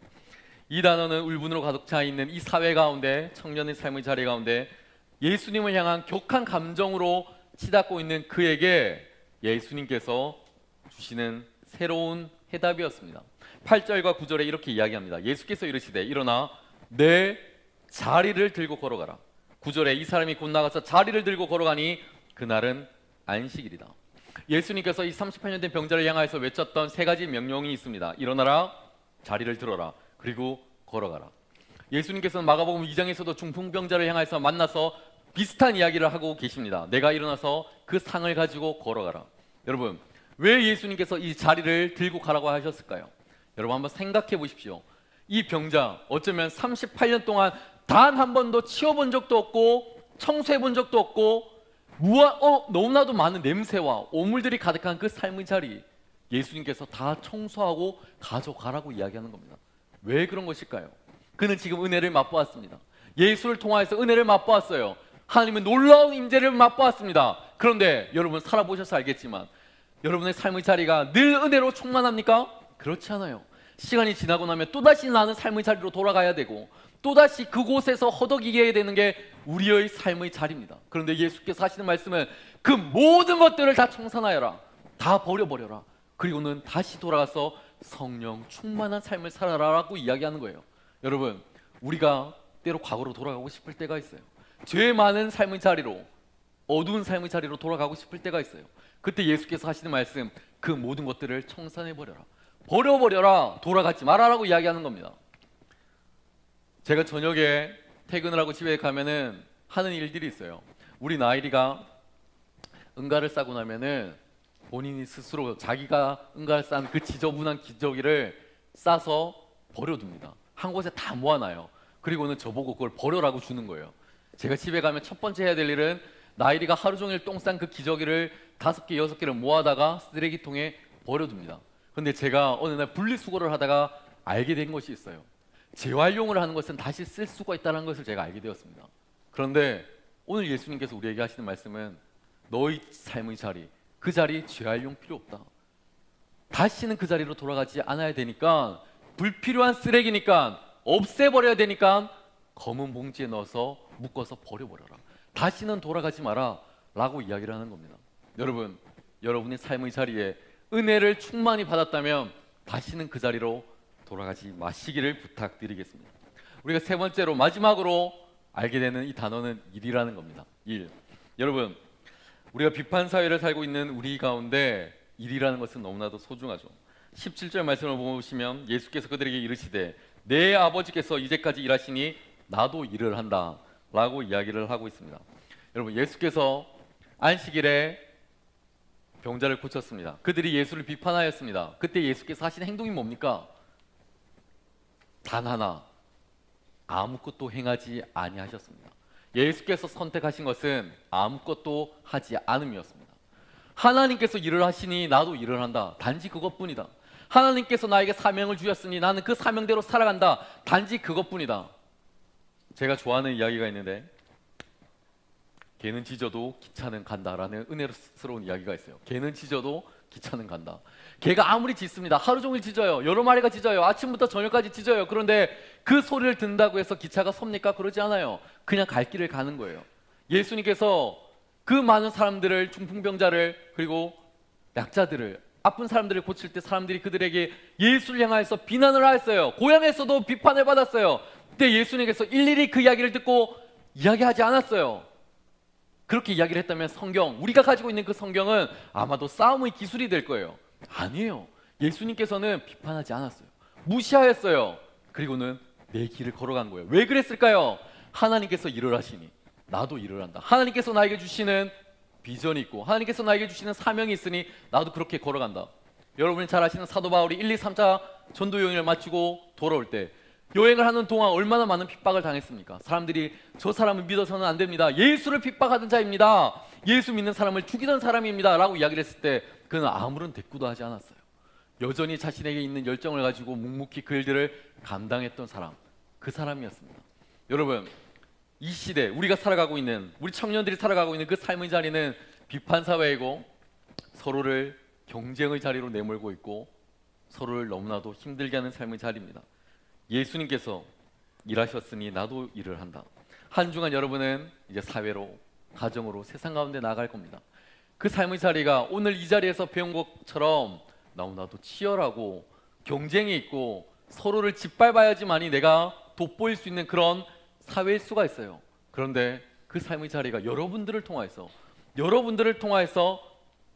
이 단어는 울분으로 가득 차 있는 이 사회 가운데, 청년의 삶의 자리 가운데 예수님을 향한 격한 감정으로 치닫고 있는 그에게 예수님께서 주시는 새로운 해답이었습니다. 8절과 9절에 이렇게 이야기합니다. 예수께서 이르시되 일어나 내 자리를 들고 걸어가라. 9절에 이 사람이 곧 나가서 자리를 들고 걸어가니 그날은 안식일이다. 예수님께서 이 38년 된 병자를 향하여서 외쳤던 세 가지 명령이 있습니다. 일어나라, 자리를 들어라, 그리고 걸어가라. 예수님께서는 마가복음 2장에서도 중풍병자를 향해서 만나서 비슷한 이야기를 하고 계십니다. 내가 일어나서 그 상을 가지고 걸어가라. 여러분, 왜 예수님께서 이 자리를 들고 가라고 하셨을까요? 여러분 한번 생각해 보십시오. 이 병자 어쩌면 38년 동안 단 한 번도 치워본 적도 없고 청소해 본 적도 없고 너무나도 많은 냄새와 오물들이 가득한 그 삶의 자리, 예수님께서 다 청소하고 가져가라고 이야기하는 겁니다. 왜 그런 것일까요? 그는 지금 은혜를 맛보았습니다. 예수를 통하여서 은혜를 맛보았어요. 하나님의 놀라운 임재를 맛보았습니다. 그런데 여러분 살아보셔서 알겠지만 여러분의 삶의 자리가 늘 은혜로 충만합니까? 그렇지 않아요. 시간이 지나고 나면 또다시 나는 삶의 자리로 돌아가야 되고 또다시 그곳에서 허덕이게 되는 게 우리의 삶의 자리입니다. 그런데 예수께서 하시는 말씀은 그 모든 것들을 다 청산하여라, 다 버려버려라, 그리고는 다시 돌아가서 성령 충만한 삶을 살아라라고 이야기하는 거예요. 여러분, 우리가 때로 과거로 돌아가고 싶을 때가 있어요. 죄 많은 삶의 자리로, 어두운 삶의 자리로 돌아가고 싶을 때가 있어요. 그때 예수께서 하시는 말씀, 그 모든 것들을 청산해버려라, 버려버려라, 돌아가지 마라라고 이야기하는 겁니다. 제가 저녁에 퇴근을 하고 집에 가면은 하는 일들이 있어요. 우리 나일이가 응가를 싸고 나면은 본인이 스스로 자기가 응가를 싼 그 지저분한 기저귀를 싸서 버려둡니다. 한 곳에 다 모아놔요. 그리고는 저보고 그걸 버려라고 주는 거예요. 제가 집에 가면 첫 번째 해야 될 일은 나일이가 하루 종일 똥 싼 그 기저귀를 5개, 6개를 모아다가 쓰레기통에 버려둡니다. 근데 제가 어느 날 분리수거를 하다가 알게 된 것이 있어요. 재활용을 하는 것은 다시 쓸 수가 있다는 것을 제가 알게 되었습니다. 그런데 오늘 예수님께서 우리에게 하시는 말씀은 너의 삶의 자리, 그 자리 재활용 필요 없다. 다시는 그 자리로 돌아가지 않아야 되니까, 불필요한 쓰레기니까 없애버려야 되니까 검은 봉지에 넣어서 묶어서 버려버려라. 다시는 돌아가지 마라 라고 이야기를 하는 겁니다. 여러분, 여러분의 삶의 자리에 은혜를 충만히 받았다면 다시는 그 자리로 돌아가지 마시기를 부탁드리겠습니다. 우리가 세 번째로 마지막으로 알게 되는 이 단어는 일이라는 겁니다. 일. 여러분, 우리가 비판 사회를 살고 있는 우리 가운데 일이라는 것은 너무나도 소중하죠. 17절 말씀을 보시면 예수께서 그들에게 이르시되 내 아버지께서 이제까지 일하시니 나도 일을 한다 라고 이야기를 하고 있습니다. 여러분, 예수께서 안식일에 병자를 고쳤습니다. 그들이 예수를 비판하였습니다. 그때 예수께서 하신 행동이 뭡니까? 단 하나, 아무것도 행하지 아니하셨습니다. 예수께서 선택하신 것은 아무것도 하지 않음이었습니다. 하나님께서 일을 하시니 나도 일을 한다. 단지 그것뿐이다. 하나님께서 나에게 사명을 주셨으니 나는 그 사명대로 살아간다. 단지 그것뿐이다. 제가 좋아하는 이야기가 있는데, 개는 짖어도 기차는 간다라는 은혜스러운 이야기가 있어요. 개는 짖어도 기차는 간다. 개가 아무리 짖습니다. 하루 종일 짖어요. 여러 마리가 짖어요. 아침부터 저녁까지 짖어요. 그런데 그 소리를 듣는다고 해서 기차가 섭니까? 그러지 않아요. 그냥 갈 길을 가는 거예요. 예수님께서 그 많은 사람들을, 중풍병자를, 그리고 약자들을, 아픈 사람들을 고칠 때 사람들이 그들에게 예수를 향하여서 비난을 하였어요. 고향에서도 비판을 받았어요. 그때 예수님께서 일일이 그 이야기를 듣고 이야기하지 않았어요. 그렇게 이야기를 했다면 성경, 우리가 가지고 있는 그 성경은 아마도 싸움의 기술이 될 거예요. 아니에요. 예수님께서는 비판하지 않았어요. 무시하였어요. 그리고는 내 길을 걸어간 거예요. 왜 그랬을까요? 하나님께서 일을 하시니 나도 일을 한다. 하나님께서 나에게 주시는 비전이 있고 하나님께서 나에게 주시는 사명이 있으니 나도 그렇게 걸어간다. 여러분이 잘 아시는 사도 바울이 1, 2, 3차 전도 여행을 마치고 돌아올 때 여행을 하는 동안 얼마나 많은 핍박을 당했습니까? 사람들이 저 사람을 믿어서는 안 됩니다. 예수를 핍박하던 자입니다. 예수 믿는 사람을 죽이던 사람입니다. 라고 이야기를 했을 때 그는 아무런 대꾸도 하지 않았어요. 여전히 자신에게 있는 열정을 가지고 묵묵히 그 일들을 감당했던 사람, 그 사람이었습니다. 여러분, 이 시대 우리가 살아가고 있는, 우리 청년들이 살아가고 있는 그 삶의 자리는 비판 사회이고 서로를 경쟁의 자리로 내몰고 있고 서로를 너무나도 힘들게 하는 삶의 자리입니다. 예수님께서 일하셨으니 나도 일을 한다. 한 주간 여러분은 이제 사회로, 가정으로, 세상 가운데 나갈 겁니다. 그 삶의 자리가 오늘 이 자리에서 배운 것처럼 너무나도 치열하고 경쟁이 있고 서로를 짓밟아야지만이 내가 돋보일 수 있는 그런 사회일 수가 있어요. 그런데 그 삶의 자리가 여러분들을 통해서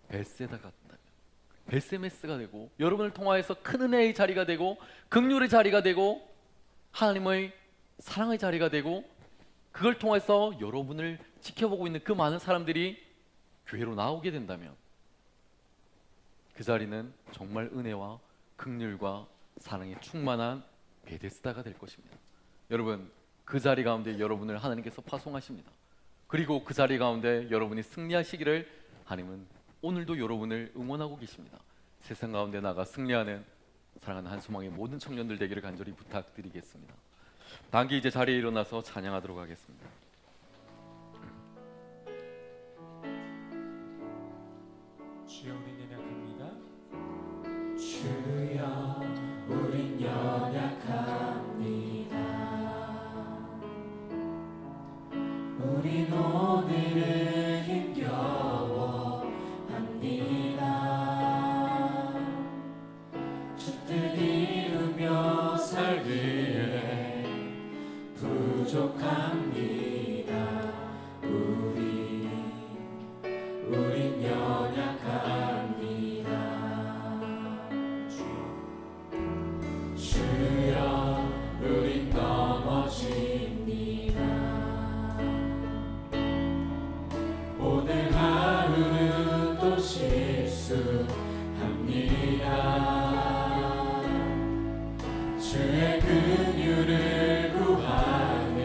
벳세다가 된다면, 벳세메스가 되고 여러분을 통하여서 큰 은혜의 자리가 되고 긍휼의 자리가 되고 하나님의 사랑의 자리가 되고 그걸 통해서 여러분을 지켜보고 있는 그 많은 사람들이 교회로 나오게 된다면 그 자리는 정말 은혜와 긍휼과 사랑이 충만한 베데스다가 될 것입니다. 여러분, 그 자리 가운데 여러분을 하나님께서 파송하십니다. 그리고 그 자리 가운데 여러분이 승리하시기를 하나님은 오늘도 여러분을 응원하고 계십니다. 세상 가운데 나가 승리하는 사랑하는 한소망의 모든 청년들 되기를 간절히 부탁드리겠습니다. 단기 이제 자리에 일어나서 찬양하도록 하겠습니다. 주여 우린 연약합니다. 주여 우린 연약합니다. 우린 오늘을 힘겨워합니다. 주 뜻 이루며 살기에 부족합니다. 우린 연약합니다. 주여 우린 넘어집니다. 오늘 하루는 또 실수합니다. 주의 긍휼을 구하는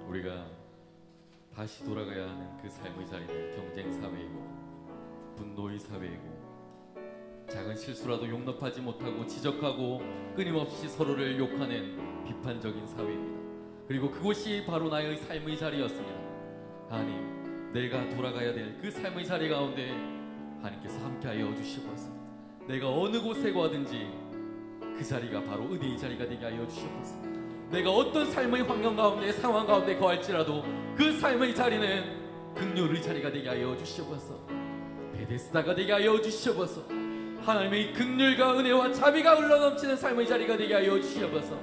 우리가 다시 돌아가야 하는 그 삶의 자리는 경쟁 사회이고 분노의 사회이고 작은 실수라도 용납하지 못하고 지적하고 끊임없이 서로를 욕하는 비판적인 사회입니다. 그리고 그곳이 바로 나의 삶의 자리였습니다. 하나님, 내가 돌아가야 될 그 삶의 자리 가운데 하나님께서 함께하여 주시옵소서. 내가 어느 곳에 가든지 그 자리가 바로 은혜의 자리가 되게 하여 주시옵소서. 내가 어떤 삶의 환경 가운데 상황 가운데 거할지라도 그 삶의 자리는 긍휼의 자리가 되게 하여 주시옵소서. 베데스다가 되게 하여 주시옵소서. 하나님의 긍휼과 은혜와 자비가 흘러넘치는 삶의 자리가 되게 하여 주시옵소서.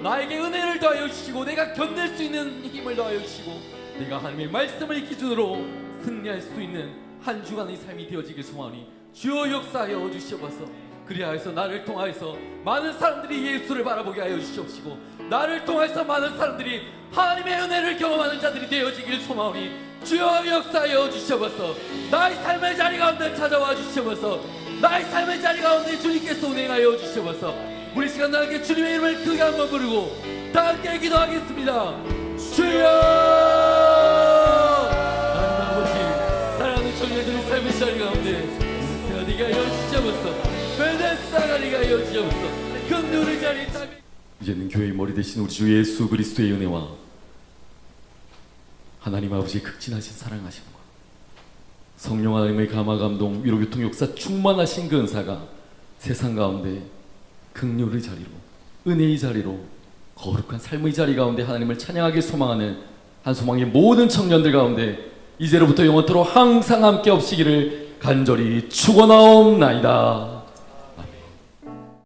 나에게 은혜를 더하여 주시고 내가 견딜 수 있는 힘을 더하여 주시고 내가 하나님의 말씀을 기준으로 승리할 수 있는 한 주간의 삶이 되어지길 소망하니 주여 역사하여 주시옵소서. 그리하여서 나를 통하여서 많은 사람들이 예수를 바라보게 하여 주시옵시고 나를 통해서 많은 사람들이 하나님의 은혜를 경험하는 자들이 되어지길 소망하니 주여 역사하여 주시옵소서. 나의 삶의 자리 가운데 찾아와 주시옵소서. 나의 삶의 자리 가운데 주님께서 운행하여 주시옵소서. 우리 시간 나에게 주님의 이름을 크게 한번 부르고 다 함께 기도하겠습니다. 주여! 하나님 아버지, 사랑하는 청년들의 삶의 자리 가운데 은혜가 되게 하여 주시옵소서. 베데스다가 되게 하여 주시옵소서. 긍휼의 자리 이제는 교회의 머리 되신 우리 주 예수 그리스도의 은혜와 하나님 아버지의 극진하신 사랑하심과 성령 하나님의 감화 감동 위로 교통 역사 충만하신 그 은사가 세상 가운데 긍휼의 자리로 은혜의 자리로 거룩한 삶의 자리 가운데 하나님을 찬양하길 소망하는 한 소망의 모든 청년들 가운데 이제로부터 영원토록 항상 함께 없시기를 간절히 축원하옵나이다.